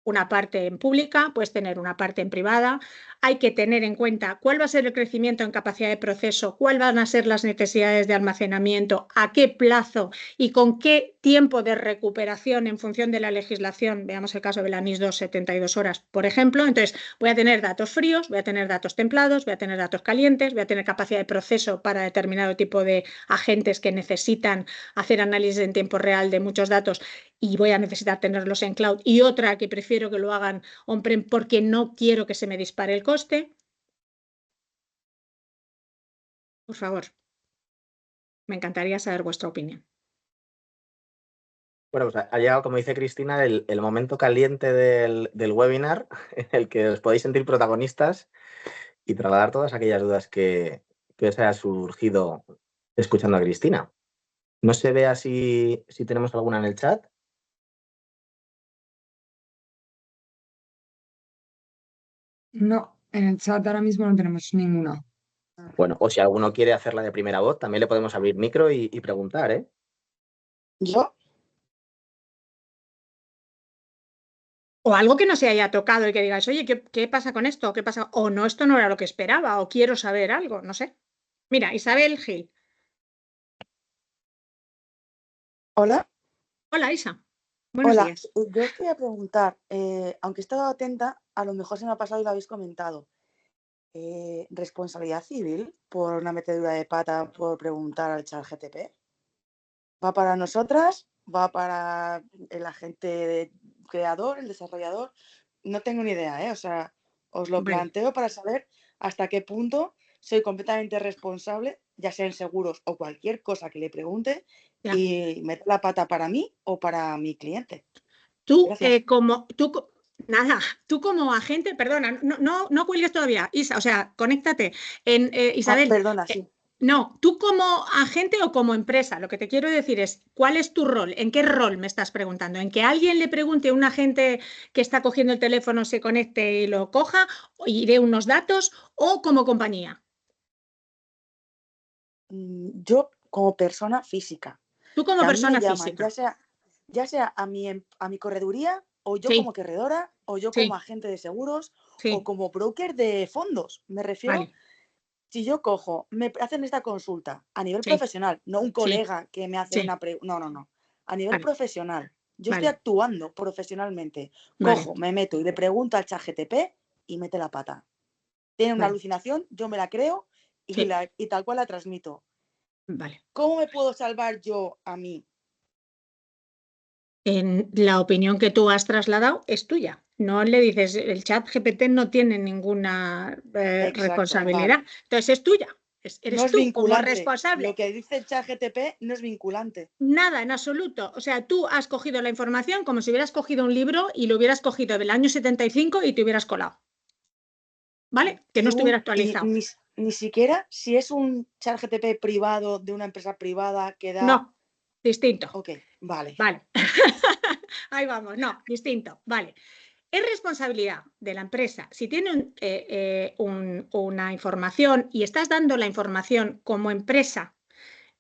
una parte en pública, puedes tener una parte en privada. Hay que tener en cuenta cuál va a ser el crecimiento en capacidad de proceso, cuáles van a ser las necesidades de almacenamiento, a qué plazo y con qué tiempo de recuperación en función de la legislación. Veamos el caso de la NIS 2, 72 horas, por ejemplo. Entonces, voy a tener datos fríos, voy a tener datos templados, voy a tener datos calientes, voy a tener capacidad de proceso para determinado tipo de agentes que necesitan hacer análisis en tiempo real de muchos datos y voy a necesitar tenerlos en cloud, y otra que prefiero que lo hagan on-prem porque no quiero que se me dispare el coste. Por favor. Me encantaría saber vuestra opinión. Bueno, pues ha llegado, como dice Cristina, el momento caliente del webinar en el que os podéis sentir protagonistas y trasladar todas aquellas dudas que os haya surgido escuchando a Cristina. No se vea si tenemos alguna en el chat. No, en el chat ahora mismo no tenemos ninguna. Bueno, o si alguno quiere hacerla de primera voz, también le podemos abrir micro y preguntar, ¿eh? ¿Yo? O algo que no se haya tocado y que digáis, oye, ¿qué pasa con esto? ¿Qué pasa? O no, esto no era lo que esperaba, o quiero saber algo, no sé. Mira, Isabel Gil. Hola. Hola, Isa. Buenos Hola. días. Yo os quería preguntar, aunque he estado atenta, a lo mejor se me ha pasado y lo habéis comentado. ¿Responsabilidad civil por una metedura de pata por preguntar al ChatGPT? ¿Va para nosotras? ¿Va para el agente creador, el desarrollador? No tengo ni idea, ¿eh? O sea, os lo Vale. planteo para saber hasta qué punto soy completamente responsable, ya sea en seguros o cualquier cosa que le pregunte, Ya. y meter la pata para mí o para mi cliente. Tú, Gracias. tú como agente, perdona, no cuelgues todavía, Isa, o sea, conéctate. Ah, Isabel, perdona, sí. no, tú como agente o como empresa, lo que te quiero decir es, ¿cuál es tu rol? ¿En qué rol me estás preguntando? ¿En que alguien le pregunte a un agente que está cogiendo el teléfono, se conecte y lo coja y dé unos datos, o como compañía? Yo como persona física, Tú como que a mí me persona llaman, física. ya sea a mi correduría, o yo Sí, como corredora, o yo como sí, agente de seguros, o sí, como broker de fondos. Me refiero, vale, si yo cojo, me hacen esta consulta a nivel sí, profesional, no un sí, colega que me hace sí, una pregunta, no. A nivel vale, profesional, yo estoy vale, actuando profesionalmente. vale, Cojo, me meto y le pregunto al ChatGPT y mete la pata. Tiene una vale, alucinación, yo me la creo sí, y tal cual la transmito. vale. ¿Cómo me puedo salvar yo a mí? En la opinión que tú has trasladado es tuya. No le dices, el chat GPT no tiene ninguna Exacto, responsabilidad. vale. Entonces es tuya. No Eres es tú como vinculante. responsable. Lo que dice el ChatGPT no es vinculante. Nada, en absoluto. O sea, tú has cogido la información como si hubieras cogido un libro y lo hubieras cogido del año 75 y te hubieras colado. ¿Vale? Que no estuviera actualizado. Ni siquiera si es un ChatGPT privado de una empresa privada que da. No, distinto. Ok, vale. Vale. Ahí vamos, no, distinto. Vale. Es responsabilidad de la empresa. Si tiene una información y estás dando la información como empresa,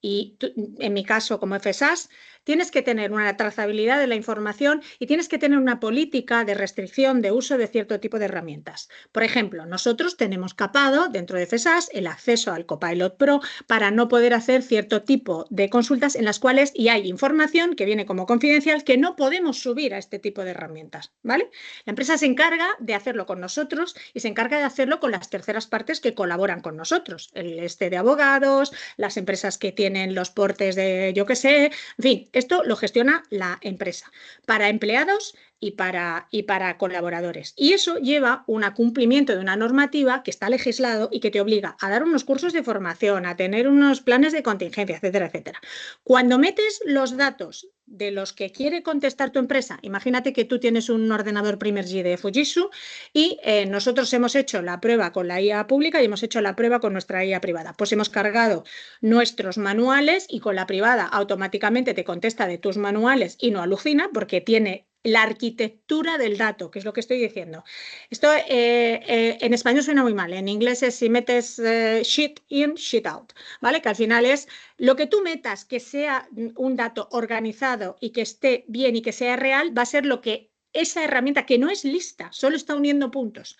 y tú, en mi caso como FSAS, tienes que tener una trazabilidad de la información y tienes que tener una política de restricción de uso de cierto tipo de herramientas. Por ejemplo, nosotros tenemos capado dentro de FSAS el acceso al Copilot Pro para no poder hacer cierto tipo de consultas en las cuales y hay información que viene como confidencial que no podemos subir a este tipo de herramientas, ¿vale? La empresa se encarga de hacerlo con nosotros y se encarga de hacerlo con las terceras partes que colaboran con nosotros, el de abogados, las empresas que tienen los portes de yo qué sé, en fin, esto lo gestiona la empresa para empleados y para colaboradores. Y eso lleva un cumplimiento de una normativa que está legislado y que te obliga a dar unos cursos de formación, a tener unos planes de contingencia, etcétera, etcétera. Cuando metes los datos de los que quiere contestar tu empresa, imagínate que tú tienes un ordenador Primergy de Fujitsu y nosotros hemos hecho la prueba con la IA pública y hemos hecho la prueba con nuestra IA privada. Pues hemos cargado nuestros manuales y con la privada automáticamente te contesta de tus manuales y no alucina porque tiene la arquitectura del dato, que es lo que estoy diciendo. Esto en español suena muy mal, en inglés es si metes shit in, shit out, ¿vale? Que al final es lo que tú metas que sea un dato organizado y que esté bien y que sea real, va a ser lo que esa herramienta que no es lista, solo está uniendo puntos,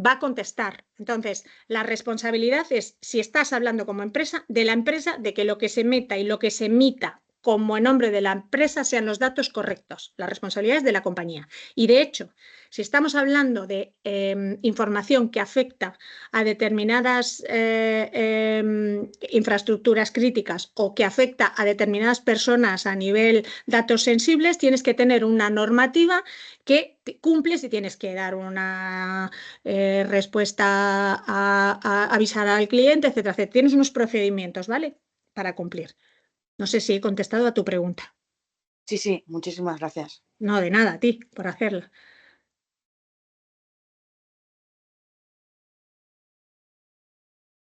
va a contestar. Entonces, la responsabilidad es, si estás hablando como empresa, de la empresa, de que lo que se meta y lo que se emita como en nombre de la empresa sean los datos correctos. La responsabilidad es de la compañía. Y de hecho, si estamos hablando de información que afecta a determinadas infraestructuras críticas o que afecta a determinadas personas a nivel datos sensibles, tienes que tener una normativa que cumples y tienes que dar una respuesta a avisar al cliente, etcétera, etcétera. Tienes unos procedimientos, ¿vale? para cumplir. No sé si he contestado a tu pregunta. Sí, sí, muchísimas gracias. No, de nada, a ti, por hacerla.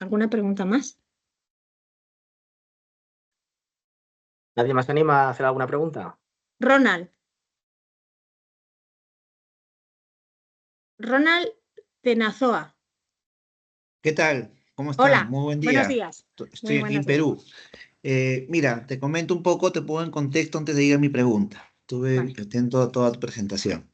¿Alguna pregunta más? ¿Nadie más se anima a hacer alguna pregunta? Ronald. Ronald Tenazoa. ¿Qué tal? ¿Cómo están? Hola, Muy buen buenos día. días. Estoy Muy aquí en buenos días. Perú. Mira, te comento un poco, te pongo en contexto antes de ir a mi pregunta. Estuve Vale. atento a toda tu presentación.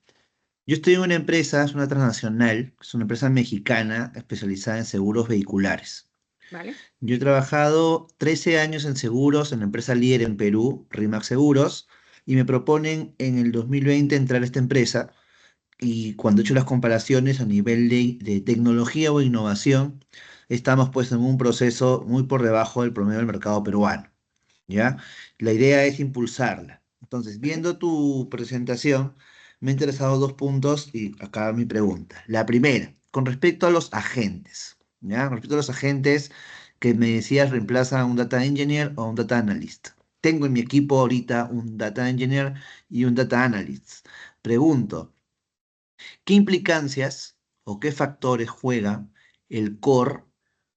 Yo estoy en una empresa, es una transnacional, es una empresa mexicana especializada en seguros vehiculares. Vale. Yo he trabajado 13 años en seguros en la empresa líder en Perú, RIMAX Seguros, y me proponen en el 2020 entrar a esta empresa. Y cuando he hecho las comparaciones a nivel de tecnología o innovación, estamos pues en un proceso muy por debajo del promedio del mercado peruano, ¿ya? La idea es impulsarla. Entonces, viendo tu presentación, me han interesado dos puntos y acá va mi pregunta. La primera, con respecto a los agentes, ¿ya? Con respecto a los agentes que me decías reemplazan a un data engineer o a un data analyst. Tengo en mi equipo ahorita un data engineer y un data analyst. Pregunto, ¿qué implicancias o qué factores juega el core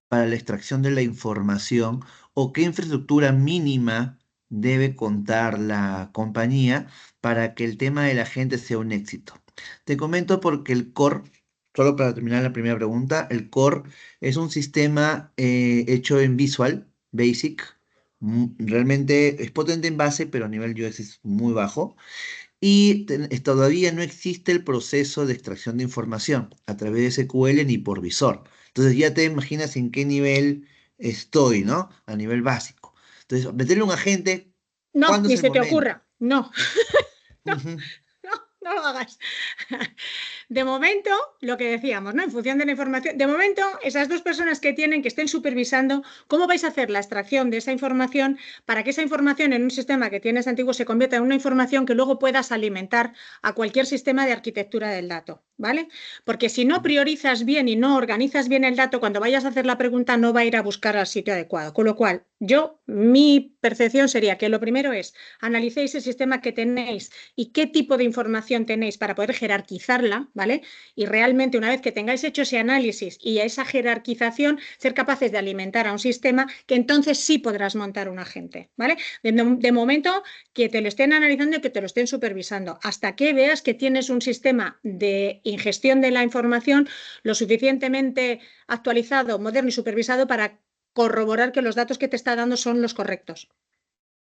para la extracción de la información o qué infraestructura mínima debe contar la compañía para que el tema de la gente sea un éxito? Te comento porque el core, solo para terminar la primera pregunta, el core es un sistema hecho en Visual Basic. Realmente es potente en base, pero a nivel UX es muy bajo. Y todavía no existe el proceso de extracción de información a través de SQL ni por visor. Entonces ya te imaginas en qué nivel estoy, ¿no? A nivel básico. Entonces, meterle un agente, No, ¿cuándo es ni el se te momento? ocurra. No, no, Ujú. no, no lo hagas. De momento, lo que decíamos, ¿no? En función de la información, de momento, esas dos personas que estén supervisando, ¿cómo vais a hacer la extracción de esa información para que esa información en un sistema que tienes antiguo se convierta en una información que luego puedas alimentar a cualquier sistema de arquitectura del dato, ¿vale? Porque si no priorizas bien y no organizas bien el dato, cuando vayas a hacer la pregunta no va a ir a buscar al sitio adecuado. Con lo cual, mi percepción sería que lo primero es analicéis el sistema que tenéis y qué tipo de información tenéis para poder jerarquizarla, ¿vale? Y realmente una vez que tengáis hecho ese análisis y esa jerarquización, ser capaces de alimentar a un sistema que entonces sí podrás montar un agente, ¿vale? De momento que te lo estén analizando y que te lo estén supervisando, hasta que veas que tienes un sistema de ingestión de la información lo suficientemente actualizado, moderno y supervisado para corroborar que los datos que te está dando son los correctos.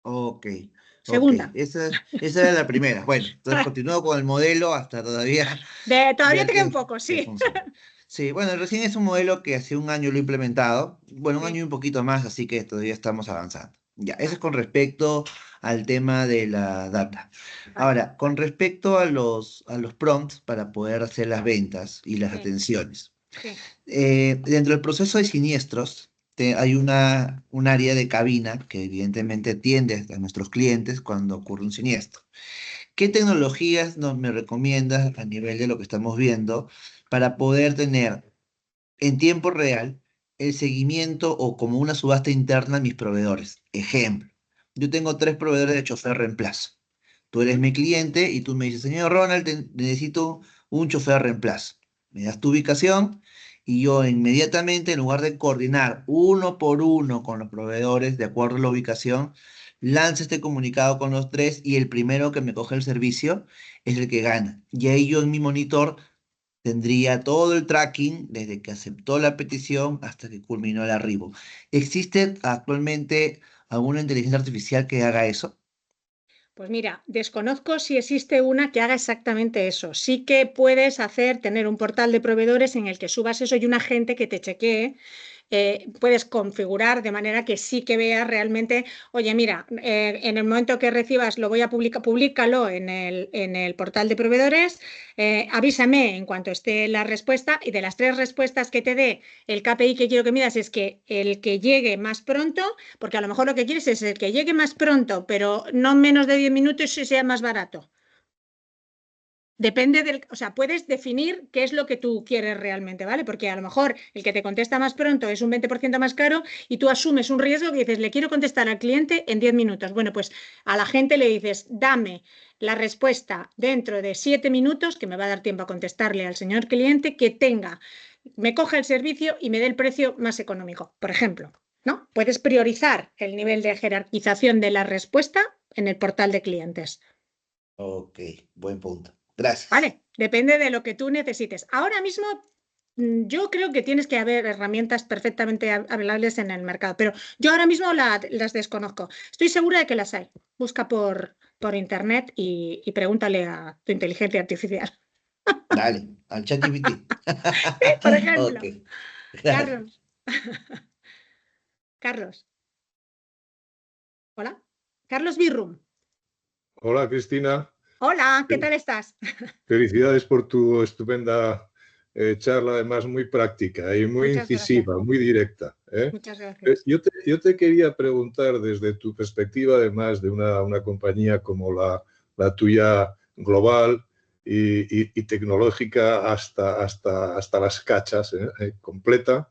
Ok, ok. Segunda. Esa era la primera. Bueno, entonces continúo con el modelo hasta todavía Todavía ver te queda un poco, que sí. funciona. Sí, bueno, recién es un modelo que hace un año lo he implementado. Bueno, un Sí. año y un poquito más, así que todavía estamos avanzando. Ya, eso es Vale. con respecto al tema de la data. Vale. Ahora, con respecto a los prompts para poder hacer las ventas y las Sí. atenciones. Sí. Dentro del proceso de siniestros, hay un área de cabina que evidentemente atiende a nuestros clientes cuando ocurre un siniestro. ¿Qué tecnologías me recomiendas a nivel de lo que estamos viendo para poder tener en tiempo real el seguimiento o como una subasta interna a mis proveedores? Ejemplo, yo tengo 3 proveedores de chofer reemplazo. Tú eres mi cliente y tú me dices, señor Ronald, necesito un chofer reemplazo. Me das tu ubicación y yo inmediatamente, en lugar de coordinar uno por uno con los proveedores de acuerdo a la ubicación, lanzo este comunicado con los 3 y el primero que me coge el servicio es el que gana. Y ahí yo en mi monitor tendría todo el tracking desde que aceptó la petición hasta que culminó el arribo. ¿Existe actualmente alguna inteligencia artificial que haga eso? Pues mira, desconozco si existe una que haga exactamente eso. Sí que puedes tener un portal de proveedores en el que subas eso y un agente que te chequee. Puedes configurar de manera que sí que veas realmente, oye, mira, en el momento que recibas lo voy a publicar, públicalo en el portal de proveedores, avísame en cuanto esté la respuesta y de las 3 respuestas que te dé el KPI que quiero que midas es que el que llegue más pronto, porque a lo mejor lo que quieres es el que llegue más pronto, pero no menos de 10 minutos y sea más barato. Depende del, o sea, puedes definir qué es lo que tú quieres realmente, ¿vale? Porque a lo mejor el que te contesta más pronto es un 20% más caro y tú asumes un riesgo que dices, le quiero contestar al cliente en 10 minutos. Bueno, pues a la gente le dices, dame la respuesta dentro de 7 minutos, que me va a dar tiempo a contestarle al señor cliente, que me coja el servicio y me dé el precio más económico, por ejemplo, ¿no? Puedes priorizar el nivel de jerarquización de la respuesta en el portal de clientes. Ok, buen punto. Gracias. Vale, depende de lo que tú necesites. Ahora mismo yo creo que tienes que haber herramientas perfectamente hablables en el mercado, pero yo ahora mismo las desconozco. Estoy segura de que las hay. Busca por internet y pregúntale a tu inteligencia artificial. Dale, al ChatGPT. Por ejemplo. Ok, gracias. Carlos. Carlos. Hola. Carlos Birrum. Hola, Cristina. Hola, ¿qué tal estás? Felicidades por tu estupenda charla, además muy práctica y muy Muchas incisiva, gracias. muy directa. Muchas gracias. Yo te quería preguntar desde tu perspectiva, además de una compañía como la tuya global y tecnológica hasta las cachas, completa,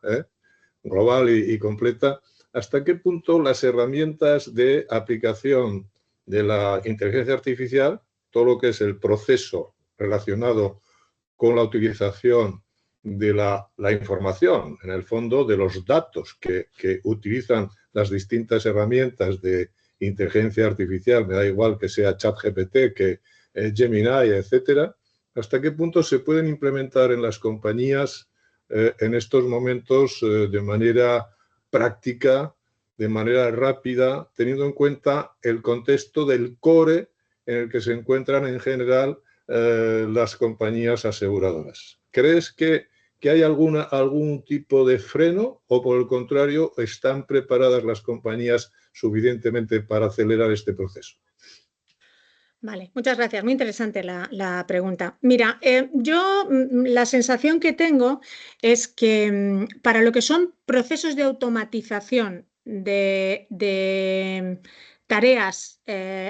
global y completa, ¿hasta qué punto las herramientas de aplicación de la inteligencia artificial, todo lo que es el proceso relacionado con la utilización de la información, en el fondo de los datos que utilizan las distintas herramientas de inteligencia artificial, me da igual que sea ChatGPT, que Gemini, etcétera, hasta qué punto se pueden implementar en las compañías en estos momentos de manera práctica, de manera rápida, teniendo en cuenta el contexto del core en el que se encuentran en general las compañías aseguradoras. ¿Crees que hay algún tipo de freno o, por el contrario, están preparadas las compañías suficientemente para acelerar este proceso? Vale, muchas gracias. Muy interesante la pregunta. Mira, yo la sensación que tengo es que para lo que son procesos de automatización de tareas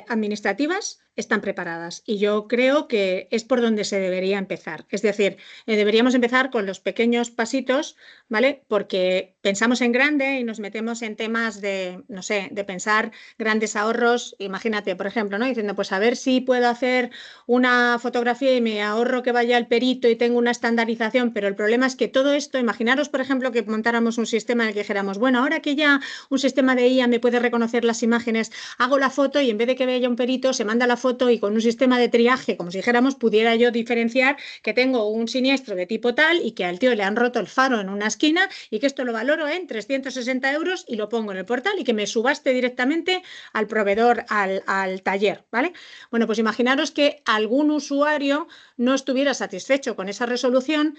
administrativas, están preparadas y yo creo que es por donde se debería empezar. Es decir, deberíamos empezar con los pequeños pasitos, ¿vale? Porque pensamos en grande y nos metemos en temas de, no sé, de pensar grandes ahorros. Imagínate, por ejemplo, ¿no? Diciendo, pues a ver si puedo hacer una fotografía y me ahorro que vaya al perito y tengo una estandarización, pero el problema es que todo esto, imaginaros, por ejemplo, que montáramos un sistema en el que dijéramos, bueno, ahora que ya un sistema de IA me puede reconocer las imágenes, hago la foto y en vez de que vaya un perito, se manda la foto y con un sistema de triaje, como si dijéramos, pudiera yo diferenciar que tengo un siniestro de tipo tal y que al tío le han roto el faro en una esquina y que esto lo valoro en 360 euros y lo pongo en el portal y que me subaste directamente al proveedor, al taller, ¿vale? Bueno, pues imaginaros que algún usuario no estuviera satisfecho con esa resolución,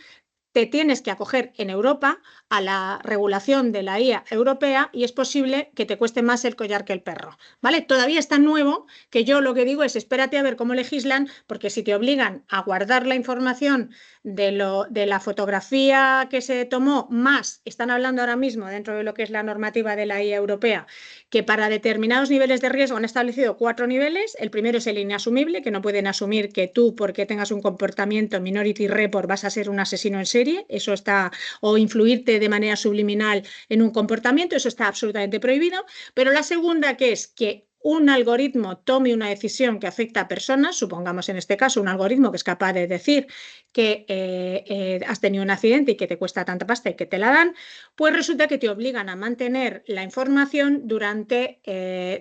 te tienes que acoger en Europa a la regulación de la IA europea y es posible que te cueste más el collar que el perro, ¿vale? Todavía es tan nuevo que yo lo que digo es espérate a ver cómo legislan, porque si te obligan a guardar la información de la fotografía que se tomó, más están hablando ahora mismo dentro de lo que es la normativa de la IA europea, que para determinados niveles de riesgo han establecido 4 niveles. El primero es el inasumible, que no pueden asumir que tú, porque tengas un comportamiento minority report, vas a ser un asesino en serie. Eso está, o influirte de manera subliminal en un comportamiento, eso está absolutamente prohibido. Pero la segunda, que es que un algoritmo tome una decisión que afecta a personas, supongamos en este caso un algoritmo que es capaz de decir que has tenido un accidente y que te cuesta tanta pasta y que te la dan, pues resulta que te obligan a mantener la información durante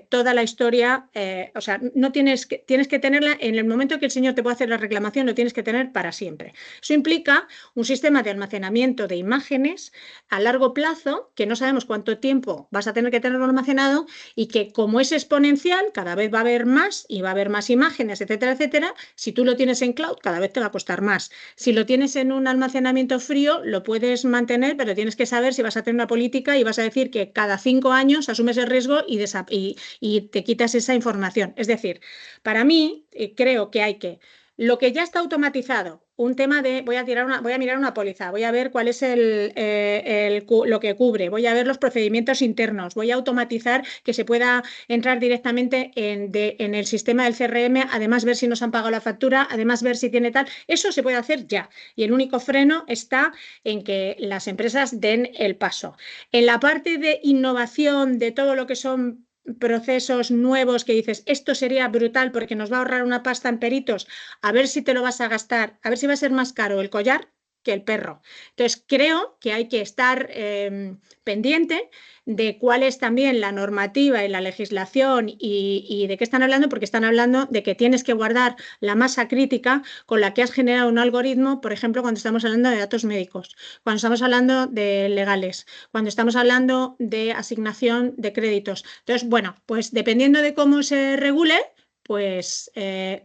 toda la historia, o sea, no tienes que tenerla en el momento que el señor te puede hacer la reclamación, lo tienes que tener para siempre. Eso implica un sistema de almacenamiento de imágenes a largo plazo, que no sabemos cuánto tiempo vas a tener que tenerlo almacenado y que como es exponencial, cada vez va a haber más y va a haber más imágenes, etcétera, etcétera. Si tú lo tienes en cloud, cada vez te va a costar más. Si lo tienes en un almacenamiento frío, lo puedes mantener, pero tienes que saber si vas a tener una política y vas a decir que cada 5 años asumes el riesgo y te quitas esa información. Es decir, para mí, creo que hay que lo que ya está automatizado, un tema de voy a mirar una póliza, voy a ver cuál es lo que cubre, voy a ver los procedimientos internos, voy a automatizar que se pueda entrar directamente en el sistema del CRM, además ver si nos han pagado la factura, además ver si tiene tal. Eso se puede hacer ya. Y el único freno está en que las empresas den el paso. En la parte de innovación, de todo lo que son procesos nuevos que dices, esto sería brutal porque nos va a ahorrar una pasta en peritos, a ver si te lo vas a gastar, a ver si va a ser más caro el collar que el perro. Entonces, creo que hay que estar pendiente de cuál es también la normativa y la legislación y de qué están hablando, porque están hablando de que tienes que guardar la masa crítica con la que has generado un algoritmo, por ejemplo, cuando estamos hablando de datos médicos, cuando estamos hablando de legales, cuando estamos hablando de asignación de créditos. Entonces, bueno, pues dependiendo de cómo se regule, pues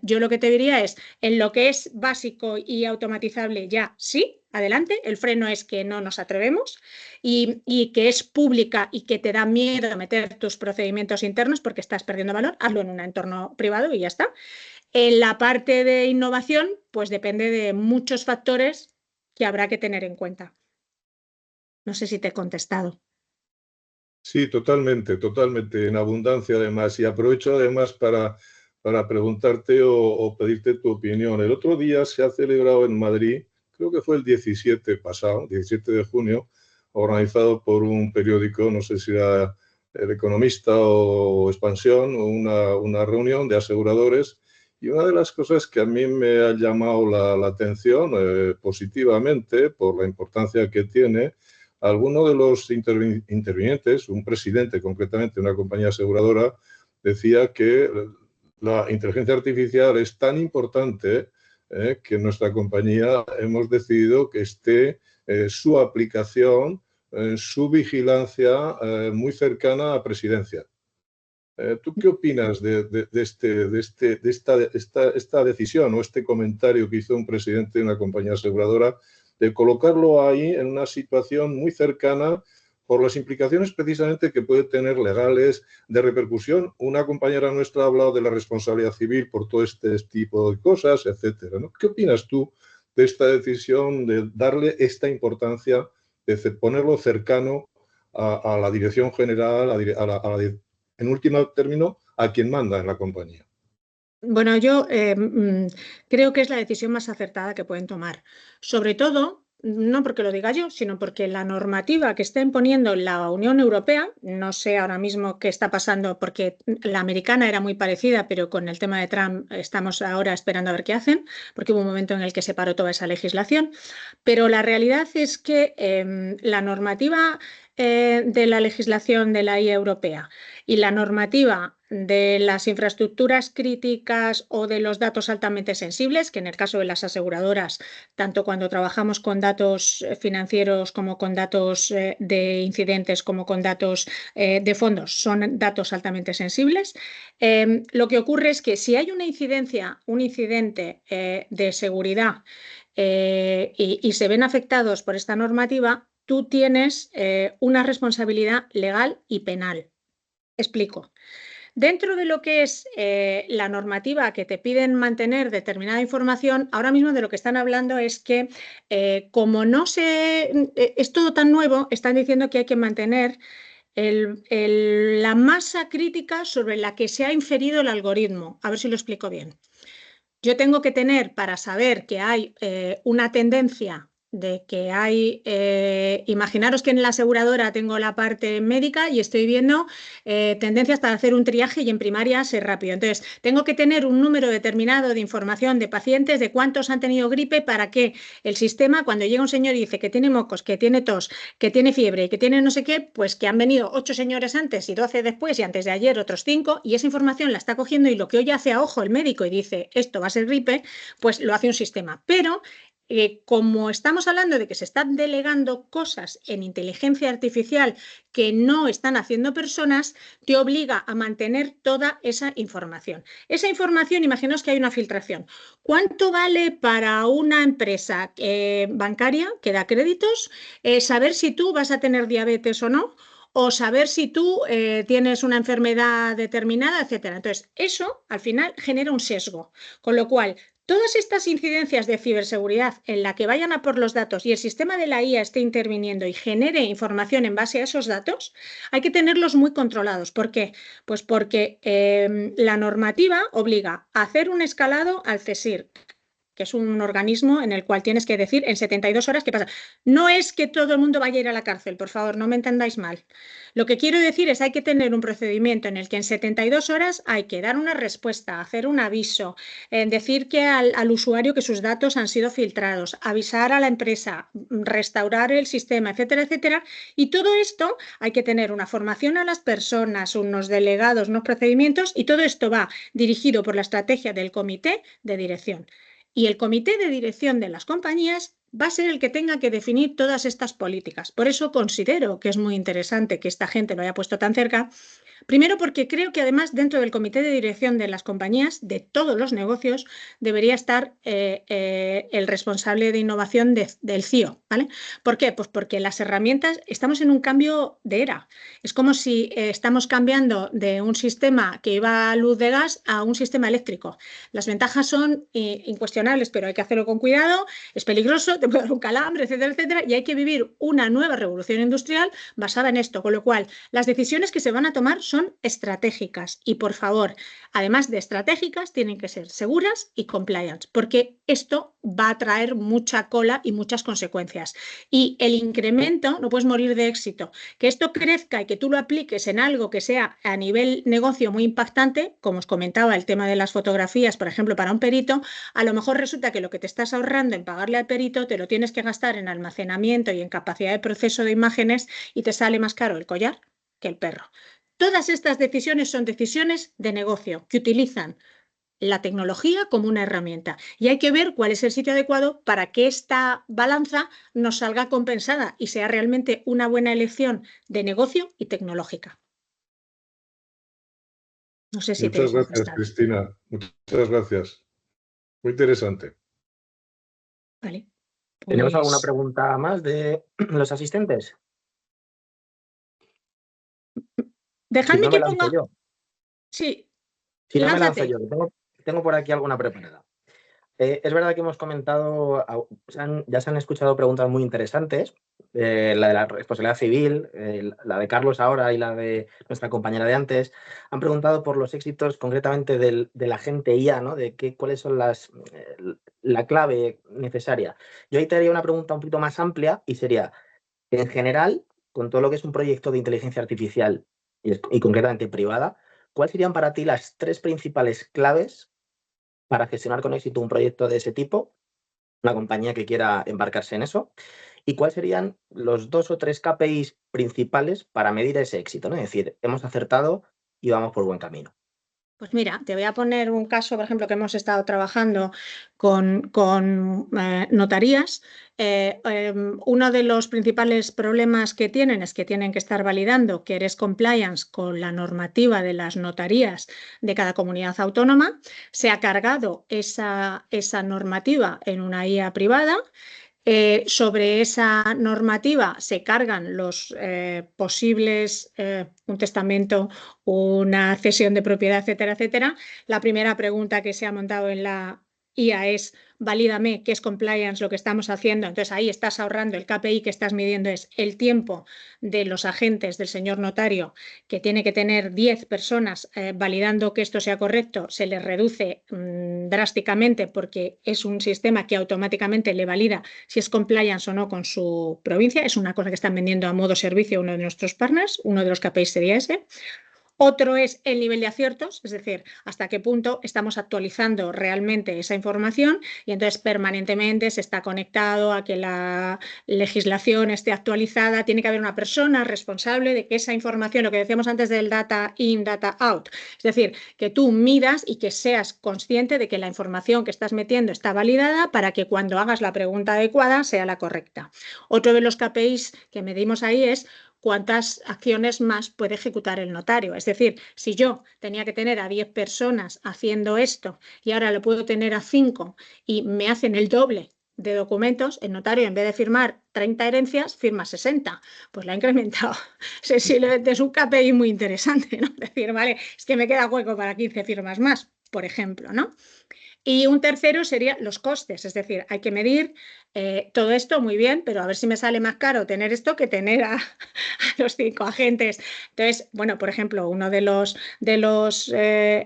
yo lo que te diría es, en lo que es básico y automatizable ya, sí, adelante. El freno es que no nos atrevemos y que es pública y que te da miedo meter tus procedimientos internos porque estás perdiendo valor, hazlo en un entorno privado y ya está. En la parte de innovación, pues depende de muchos factores que habrá que tener en cuenta. No sé si te he contestado. Sí, totalmente, totalmente, en abundancia además. Y aprovecho además para preguntarte o pedirte tu opinión. El otro día se ha celebrado en Madrid, creo que fue el 17 pasado, 17 de junio, organizado por un periódico, no sé si era El Economista o Expansión, una reunión de aseguradores. Y una de las cosas que a mí me ha llamado la atención positivamente por la importancia que tiene, alguno de los intervinientes, un presidente concretamente de una compañía aseguradora, decía que la inteligencia artificial es tan importante que en nuestra compañía hemos decidido que esté su aplicación, su vigilancia muy cercana a presidencia. ¿Tú qué opinas de esta decisión o este comentario que hizo un presidente de una compañía aseguradora de colocarlo ahí en una situación muy cercana por las implicaciones precisamente que puede tener legales de repercusión? Una compañera nuestra ha hablado de la responsabilidad civil por todo este tipo de cosas, etcétera, ¿no? ¿Qué opinas tú de esta decisión de darle esta importancia, de ponerlo cercano a la dirección general, en último término, a quien manda en la compañía? Bueno, yo creo que es la decisión más acertada que pueden tomar. Sobre todo, no porque lo diga yo, sino porque la normativa que está imponiendo la Unión Europea, no sé ahora mismo qué está pasando, porque la americana era muy parecida, pero con el tema de Trump estamos ahora esperando a ver qué hacen, porque hubo un momento en el que se paró toda esa legislación. Pero la realidad es que la normativa de la legislación de la IA europea y la normativa de las infraestructuras críticas o de los datos altamente sensibles, que en el caso de las aseguradoras, tanto cuando trabajamos con datos financieros como con datos de incidentes como con datos de fondos, son datos altamente sensibles. Lo que ocurre es que si hay una incidencia, un incidente de seguridad y se ven afectados por esta normativa, tú tienes una responsabilidad legal y penal. Explico. Dentro de lo que es la normativa que te piden mantener determinada información, ahora mismo de lo que están hablando es que como es todo tan nuevo, están diciendo que hay que mantener la masa crítica sobre la que se ha inferido el algoritmo. A ver si lo explico bien. Yo tengo que tener, para saber que hay una tendencia de que hay, imaginaros que en la aseguradora tengo la parte médica y estoy viendo tendencias para hacer un triaje y en primaria ser rápido. Entonces, tengo que tener un número determinado de información de pacientes, de cuántos han tenido gripe, para que el sistema, cuando llega un señor y dice que tiene mocos, que tiene tos, que tiene fiebre y que tiene no sé qué, pues que han venido 8 señores antes y 12 después y antes de ayer otros 5, y esa información la está cogiendo y lo que hoy hace a ojo el médico y dice esto va a ser gripe, pues lo hace un sistema. Pero como estamos hablando de que se están delegando cosas en inteligencia artificial que no están haciendo personas, te obliga a mantener toda esa información. Esa información, imaginaos que hay una filtración. ¿Cuánto vale para una empresa bancaria que da créditos saber si tú vas a tener diabetes o no? o saber si tú tienes una enfermedad determinada, etcétera. Entonces, eso al final genera un sesgo, con lo cual todas estas incidencias de ciberseguridad en la que vayan a por los datos y el sistema de la IA esté interviniendo y genere información en base a esos datos, hay que tenerlos muy controlados. ¿Por qué? Pues porque la normativa obliga a hacer un escalado al CSIRT, que es un organismo en el cual tienes que decir en 72 horas qué pasa. No es que todo el mundo vaya a ir a la cárcel, por favor, no me entendáis mal. Lo que quiero decir es que hay que tener un procedimiento en el que en 72 horas hay que dar una respuesta, hacer un aviso, decir que al usuario que sus datos han sido filtrados, avisar a la empresa, restaurar el sistema, etcétera, etcétera. Y todo esto hay que tener una formación a las personas, unos delegados, unos procedimientos, y todo esto va dirigido por la estrategia del comité de dirección. Y el comité de dirección de las compañías va a ser el que tenga que definir todas estas políticas. Por eso considero que es muy interesante que esta gente lo haya puesto tan cerca. Primero porque creo que además dentro del comité de dirección de las compañías, de todos los negocios, debería estar el responsable de innovación del CIO, ¿vale? ¿Por qué? Pues porque las herramientas, estamos en un cambio de era. Es como si estamos cambiando de un sistema que iba a luz de gas a un sistema eléctrico. Las ventajas son incuestionables, pero hay que hacerlo con cuidado, es peligroso, te puede dar un calambre, etcétera, etcétera, y hay que vivir una nueva revolución industrial basada en esto, con lo cual las decisiones que se van a tomar son estratégicas y, por favor, además de estratégicas, tienen que ser seguras y compliance, porque esto va a traer mucha cola y muchas consecuencias. Y el incremento, no puedes morir de éxito, que esto crezca y que tú lo apliques en algo que sea a nivel negocio muy impactante, como os comentaba, el tema de las fotografías, por ejemplo, para un perito, a lo mejor resulta que lo que te estás ahorrando en pagarle al perito te lo tienes que gastar en almacenamiento y en capacidad de proceso de imágenes y te sale más caro el collar que el perro. Todas estas decisiones son decisiones de negocio que utilizan la tecnología como una herramienta y hay que ver cuál es el sitio adecuado para que esta balanza nos salga compensada y sea realmente una buena elección de negocio y tecnológica. No sé si Muchas gracias, Cristina. Muchas gracias. Muy interesante. Vale. Pues... ¿Tenemos alguna pregunta más de los asistentes? Dejadme si no que me lanzo ponga... yo. Sí, Si no me lanzo lánzate. yo, tengo por aquí alguna preparada. Es verdad que hemos comentado, ya se han escuchado preguntas muy interesantes, la de la responsabilidad civil, la de Carlos ahora y la de nuestra compañera de antes. Han preguntado por los éxitos concretamente del agente IA, ¿no? De cuáles son la clave necesaria. Yo ahí te haría una pregunta un poquito más amplia y sería, en general, con todo lo que es un proyecto de inteligencia artificial y concretamente privada, ¿cuáles serían para ti las 3 principales claves para gestionar con éxito un proyecto de ese tipo, una compañía que quiera embarcarse en eso? ¿Y cuáles serían los 2 o 3 KPIs principales para medir ese éxito, ¿no? Es decir, hemos acertado y vamos por buen camino. Pues mira, te voy a poner un caso, por ejemplo, que hemos estado trabajando con notarías. Uno de los principales problemas que tienen es que tienen que estar validando que eres compliance con la normativa de las notarías de cada comunidad autónoma. Se ha cargado esa normativa en una IA privada. Sobre esa normativa se cargan los posibles, un testamento, una cesión de propiedad, etcétera, etcétera. La primera pregunta que se ha montado en la IA es: valídame qué es compliance lo que estamos haciendo. Entonces ahí estás ahorrando, el KPI que estás midiendo es el tiempo de los agentes del señor notario, que tiene que tener 10 personas validando que esto sea correcto, se le reduce drásticamente porque es un sistema que automáticamente le valida si es compliance o no con su provincia. Es una cosa que están vendiendo a modo servicio uno de nuestros partners, uno de los KPIs sería ese. Otro es el nivel de aciertos, es decir, hasta qué punto estamos actualizando realmente esa información y entonces permanentemente se está conectado a que la legislación esté actualizada. Tiene que haber una persona responsable de que esa información, lo que decíamos antes del data in, data out, es decir, que tú midas y que seas consciente de que la información que estás metiendo está validada para que cuando hagas la pregunta adecuada sea la correcta. Otro de los KPIs que medimos ahí es cuántas acciones más puede ejecutar el notario. Es decir, si yo tenía que tener a 10 personas haciendo esto y ahora lo puedo tener a 5 y me hacen el doble de documentos, el notario en vez de firmar 30 herencias, firma 60. Pues la ha incrementado. Sensiblemente es un KPI muy interesante, ¿no? Decir, vale, es que me queda hueco para 15 firmas más, por ejemplo, ¿no? Y un tercero sería los costes, es decir, hay que medir todo esto muy bien, pero a ver si me sale más caro tener esto que tener a los 5 agentes. Entonces, bueno, por ejemplo, uno de los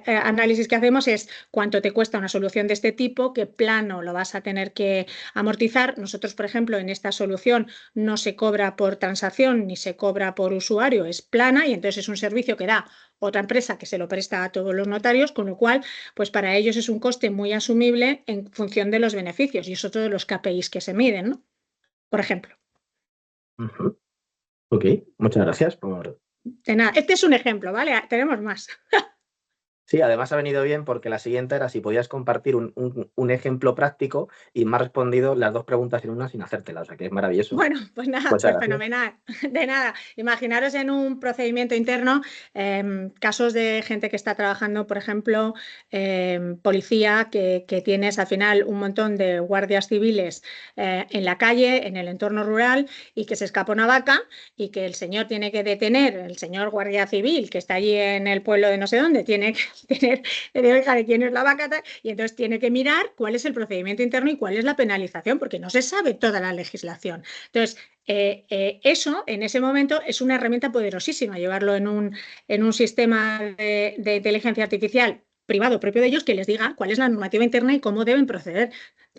análisis que hacemos es cuánto te cuesta una solución de este tipo, qué plano lo vas a tener que amortizar. Nosotros, por ejemplo, en esta solución no se cobra por transacción ni se cobra por usuario, es plana y entonces es un servicio que da otra empresa que se lo presta a todos los notarios, con lo cual, pues para ellos es un coste muy asumible en función de los beneficios y es otro de los KPIs que se miden, ¿no? Por ejemplo. Ok, muchas gracias por... De nada, este es un ejemplo, ¿vale? Tenemos más. Sí, además ha venido bien porque la siguiente era si podías compartir un ejemplo práctico y me has respondido las 2 preguntas en una sin hacértela, o sea que es maravilloso. Bueno, pues nada, Muchas pues gracias. fenomenal. De nada. Imaginaros en un procedimiento interno casos de gente que está trabajando, por ejemplo, policía, que tienes al final un montón de guardias civiles en la calle, en el entorno rural, y que se escapa una vaca y que el señor tiene que detener, el señor guardia civil que está allí en el pueblo de no sé dónde, tiene que tener, oiga, ¿de quién es la vaca? Y entonces tiene que mirar cuál es el procedimiento interno y cuál es la penalización, porque no se sabe toda la legislación. Entonces, eso en ese momento es una herramienta poderosísima, llevarlo en un sistema de inteligencia artificial privado propio de ellos que les diga cuál es la normativa interna y cómo deben proceder.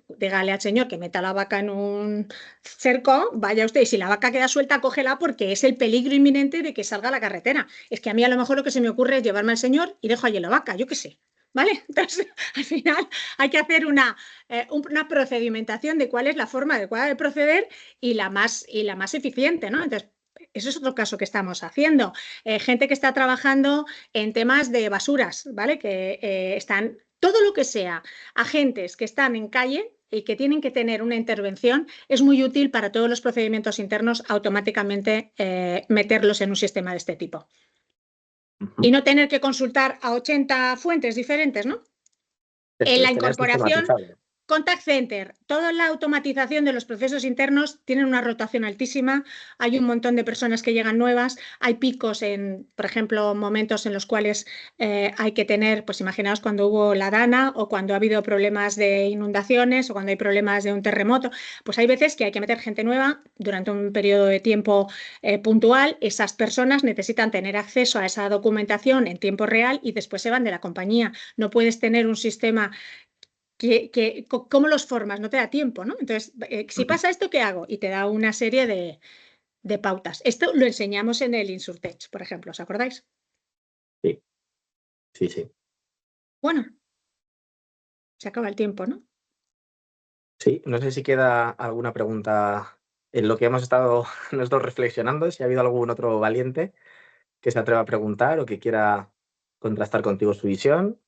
Dígale al señor que meta la vaca en un cerco, vaya usted, y si la vaca queda suelta, cógela porque es el peligro inminente de que salga a la carretera. Es que a mí a lo mejor lo que se me ocurre es llevarme al señor y dejo allí la vaca, yo qué sé. ¿Vale? Entonces, al final hay que hacer una procedimentación de cuál es la forma adecuada de proceder y la más eficiente, ¿no? Entonces, eso es otro caso que estamos haciendo. Gente que está trabajando en temas de basuras, ¿vale? Que están, todo lo que sea, agentes que están en calle y que tienen que tener una intervención, es muy útil para todos los procedimientos internos automáticamente meterlos en un sistema de este tipo. Y no tener que consultar a 80 fuentes diferentes, ¿no? En la incorporación, Contact Center, toda la automatización de los procesos internos tienen una rotación altísima, hay un montón de personas que llegan nuevas, hay picos en, por ejemplo, momentos en los cuales hay que tener, pues imaginaos cuando hubo la Dana o cuando ha habido problemas de inundaciones o cuando hay problemas de un terremoto, pues hay veces que hay que meter gente nueva durante un periodo de tiempo puntual, esas personas necesitan tener acceso a esa documentación en tiempo real y después se van de la compañía. No puedes tener un sistema ¿cómo los formas? No te da tiempo, ¿no? Entonces, si pasa esto, ¿qué hago? Y te da una serie de pautas. Esto lo enseñamos en el Insurtech, por ejemplo, ¿os acordáis? Sí, sí, sí. Bueno, se acaba el tiempo, ¿no? Sí, no sé si queda alguna pregunta en lo que hemos estado nosotros reflexionando, si ha habido algún otro valiente que se atreva a preguntar o que quiera contrastar contigo su visión.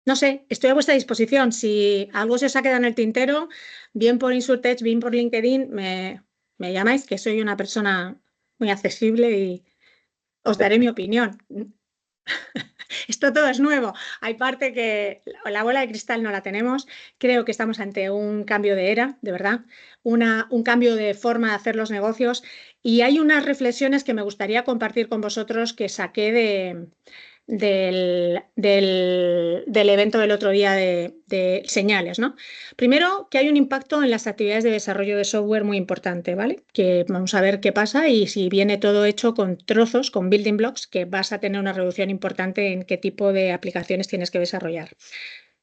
No sé, estoy a vuestra disposición. Si algo se os ha quedado en el tintero, bien por Insurtech, bien por LinkedIn, me llamáis, que soy una persona muy accesible y os daré mi opinión. Esto todo es nuevo. Hay parte que la bola de cristal no la tenemos. Creo que estamos ante un cambio de era, de verdad, un cambio de forma de hacer los negocios y hay unas reflexiones que me gustaría compartir con vosotros que saqué del evento del otro día de señales, ¿no? Primero, que hay un impacto en las actividades de desarrollo de software muy importante, ¿vale? Que vamos a ver qué pasa y si viene todo hecho con trozos, con building blocks, que vas a tener una reducción importante en qué tipo de aplicaciones tienes que desarrollar.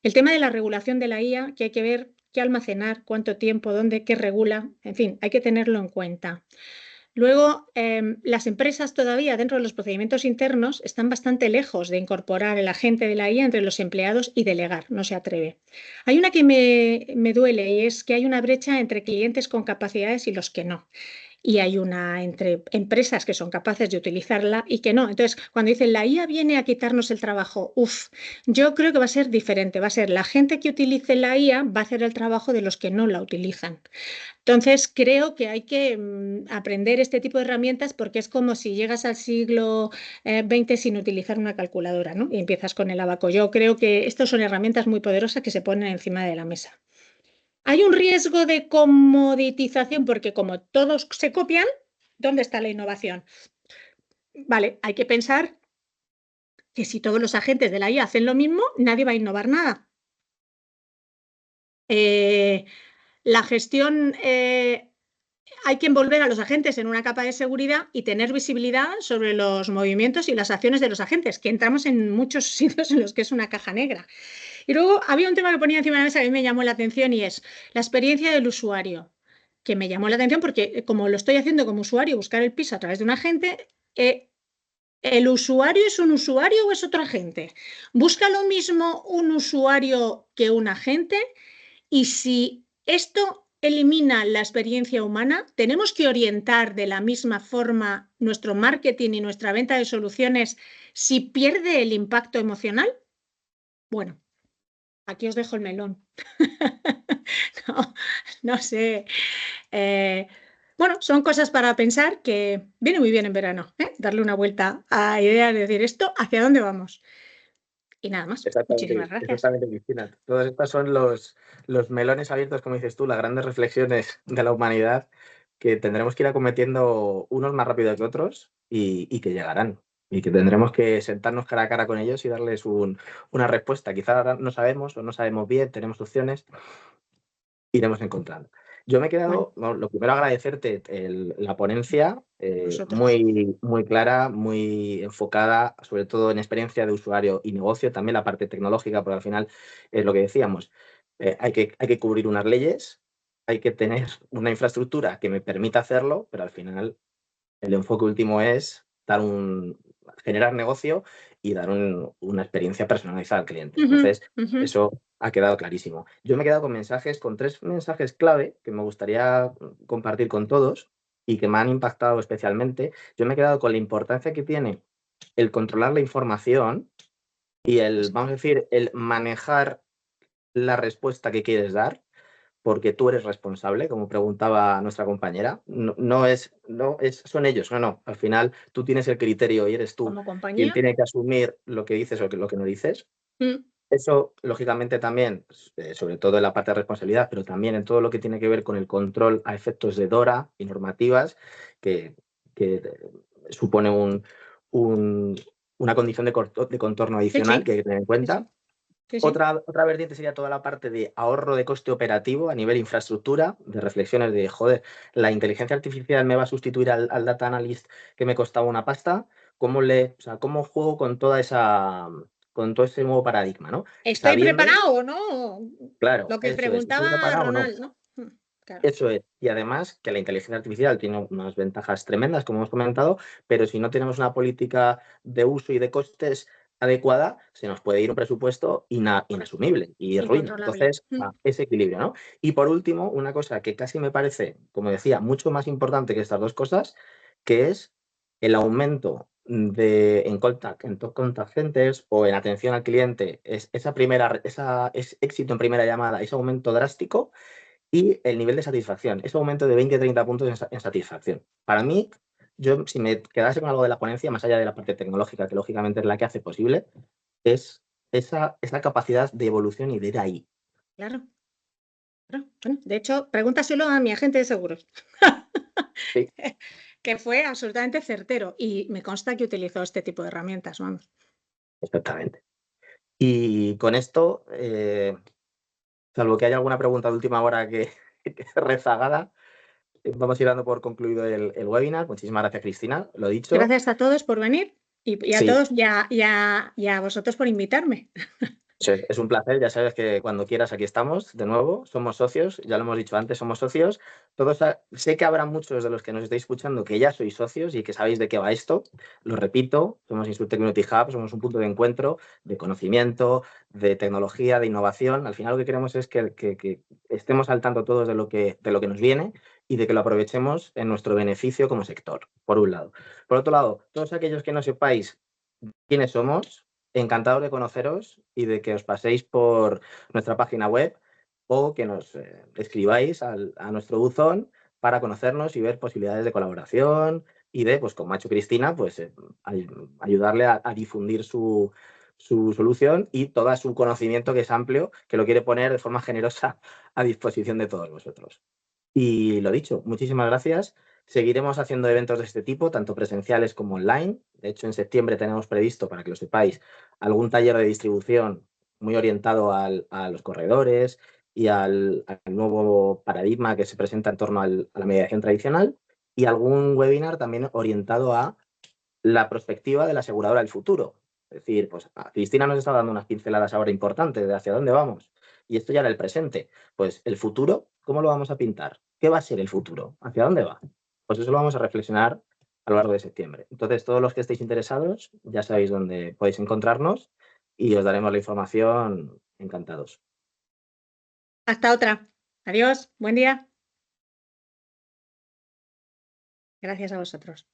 El tema de la regulación de la IA, que hay que ver qué almacenar, cuánto tiempo, dónde, qué regula, en fin, hay que tenerlo en cuenta. Luego, las empresas todavía dentro de los procedimientos internos están bastante lejos de incorporar el agente de la IA entre los empleados y delegar, no se atreve. Hay una que me duele y es que hay una brecha entre clientes con capacidades y los que no. Y hay una entre empresas que son capaces de utilizarla y que no. Entonces, cuando dicen la IA viene a quitarnos el trabajo, yo creo que va a ser diferente. Va a ser la gente que utilice la IA va a hacer el trabajo de los que no la utilizan. Entonces, creo que hay que aprender este tipo de herramientas porque es como si llegas al siglo XX sin utilizar una calculadora, ¿no? Y empiezas con el abaco. Yo creo que estas son herramientas muy poderosas que se ponen encima de la mesa. Hay un riesgo de comoditización porque como todos se copian, ¿dónde está la innovación? Vale, hay que pensar que si todos los agentes de la IA hacen lo mismo, nadie va a innovar nada. La gestión, hay que envolver a los agentes en una capa de seguridad y tener visibilidad sobre los movimientos y las acciones de los agentes, que entramos en muchos sitios en los que es una caja negra. Y luego había un tema que ponía encima de la mesa que a mí me llamó la atención y es la experiencia del usuario, que me llamó la atención porque como lo estoy haciendo como usuario, buscar el piso a través de un agente, ¿el usuario es un usuario o es otro agente? ¿Busca lo mismo un usuario que un agente? Y si esto elimina la experiencia humana, ¿tenemos que orientar de la misma forma nuestro marketing y nuestra venta de soluciones si pierde el impacto emocional? Bueno, aquí os dejo el melón. No sé. Bueno, son cosas para pensar que viene muy bien en verano, ¿eh? Darle una vuelta a la idea de decir esto, ¿hacia dónde vamos? Y nada más. Muchísimas gracias. Exactamente, Cristina. Todos estos son los melones abiertos, como dices tú, las grandes reflexiones de la humanidad que tendremos que ir acometiendo unos más rápido que otros y que llegarán. Y que tendremos que sentarnos cara a cara con ellos y darles una respuesta. Quizá ahora no sabemos o no sabemos bien, tenemos opciones, iremos encontrando. Yo me he quedado, bueno, lo primero agradecerte la ponencia, muy, muy clara, muy enfocada, sobre todo en experiencia de usuario y negocio, también la parte tecnológica, porque al final es lo que decíamos, hay que cubrir unas leyes, hay que tener una infraestructura que me permita hacerlo, pero al final el enfoque último es generar negocio y dar una experiencia personalizada al cliente. Entonces, eso ha quedado clarísimo. Yo me he quedado con 3 mensajes clave que me gustaría compartir con todos y que me han impactado especialmente. Yo me he quedado con la importancia que tiene el controlar la información y vamos a decir, el manejar la respuesta que quieres dar, porque tú eres responsable, como preguntaba nuestra compañera. Son ellos, no. Al final tú tienes el criterio y eres tú quien tiene que asumir lo que dices o lo que no dices. Eso, lógicamente, también, sobre todo en la parte de responsabilidad, pero también en todo lo que tiene que ver con el control a efectos de DORA y normativas, que supone una condición de contorno adicional que hay que tener en cuenta. Otra vertiente sería toda la parte de ahorro de coste operativo a nivel infraestructura, de reflexiones de, joder, la inteligencia artificial me va a sustituir al data analyst que me costaba una pasta. ¿Cómo juego con todo ese nuevo paradigma, ¿no? ¿Estoy preparado o no? Claro. Lo que preguntaba Ronald, ¿no? Claro. Eso es. Y además que la inteligencia artificial tiene unas ventajas tremendas, como hemos comentado, pero si no tenemos una política de uso y de costes adecuada, se nos puede ir un presupuesto inasumible y ruina. Entonces, ese equilibrio, ¿no? Y por último, una cosa que casi me parece, como decía, mucho más importante que estas dos cosas, que es el aumento en contact centers o en atención al cliente, es éxito en primera llamada, ese aumento drástico, y el nivel de satisfacción, ese aumento de 20-30 puntos en satisfacción. Para mí, yo si me quedase con algo de la ponencia, más allá de la parte tecnológica, que lógicamente es la que hace posible, es esa capacidad de evolución y de ir ahí. Claro. Bueno, de hecho, pregúntaselo a mi agente de seguros. Sí. Que fue absolutamente certero y me consta que utilizó este tipo de herramientas, vamos. Exactamente. Y con esto, salvo que haya alguna pregunta de última hora que rezagada, vamos a ir dando por concluido el webinar. Muchísimas gracias, Cristina, lo dicho. Gracias a todos por venir y a todos y a vosotros por invitarme. Es un placer, ya sabes que cuando quieras aquí estamos de nuevo, somos socios, ya lo hemos dicho antes, somos socios. Sé que habrá muchos de los que nos estáis escuchando que ya sois socios y que sabéis de qué va esto. Lo repito, somos Insurtech Community Hub, somos un punto de encuentro, de conocimiento, de tecnología, de innovación. Al final lo que queremos es que estemos al tanto todos de lo que nos viene y de que lo aprovechemos en nuestro beneficio como sector, por un lado. Por otro lado, todos aquellos que no sepáis quiénes somos, encantados de conoceros y de que os paséis por nuestra página web o que nos escribáis a nuestro buzón para conocernos y ver posibilidades de colaboración y de, pues como ha hecho Cristina, pues ayudarle a difundir su su solución y todo su conocimiento, que es amplio, que lo quiere poner de forma generosa a disposición de todos vosotros. Y lo dicho, muchísimas gracias. Seguiremos haciendo eventos de este tipo, tanto presenciales como online. De hecho, en septiembre tenemos previsto, para que lo sepáis, algún taller de distribución muy orientado a los corredores y al nuevo paradigma que se presenta en torno a la mediación tradicional, y algún webinar también orientado a la perspectiva de la aseguradora del futuro. Es decir, pues Cristina nos está dando unas pinceladas ahora importantes de hacia dónde vamos. Y esto ya era el presente. Pues el futuro, ¿cómo lo vamos a pintar? ¿Qué va a ser el futuro? ¿Hacia dónde va? Pues eso lo vamos a reflexionar a lo largo de septiembre. Entonces, todos los que estéis interesados, ya sabéis dónde podéis encontrarnos y os daremos la información encantados. Hasta otra. Adiós. Buen día. Gracias a vosotros.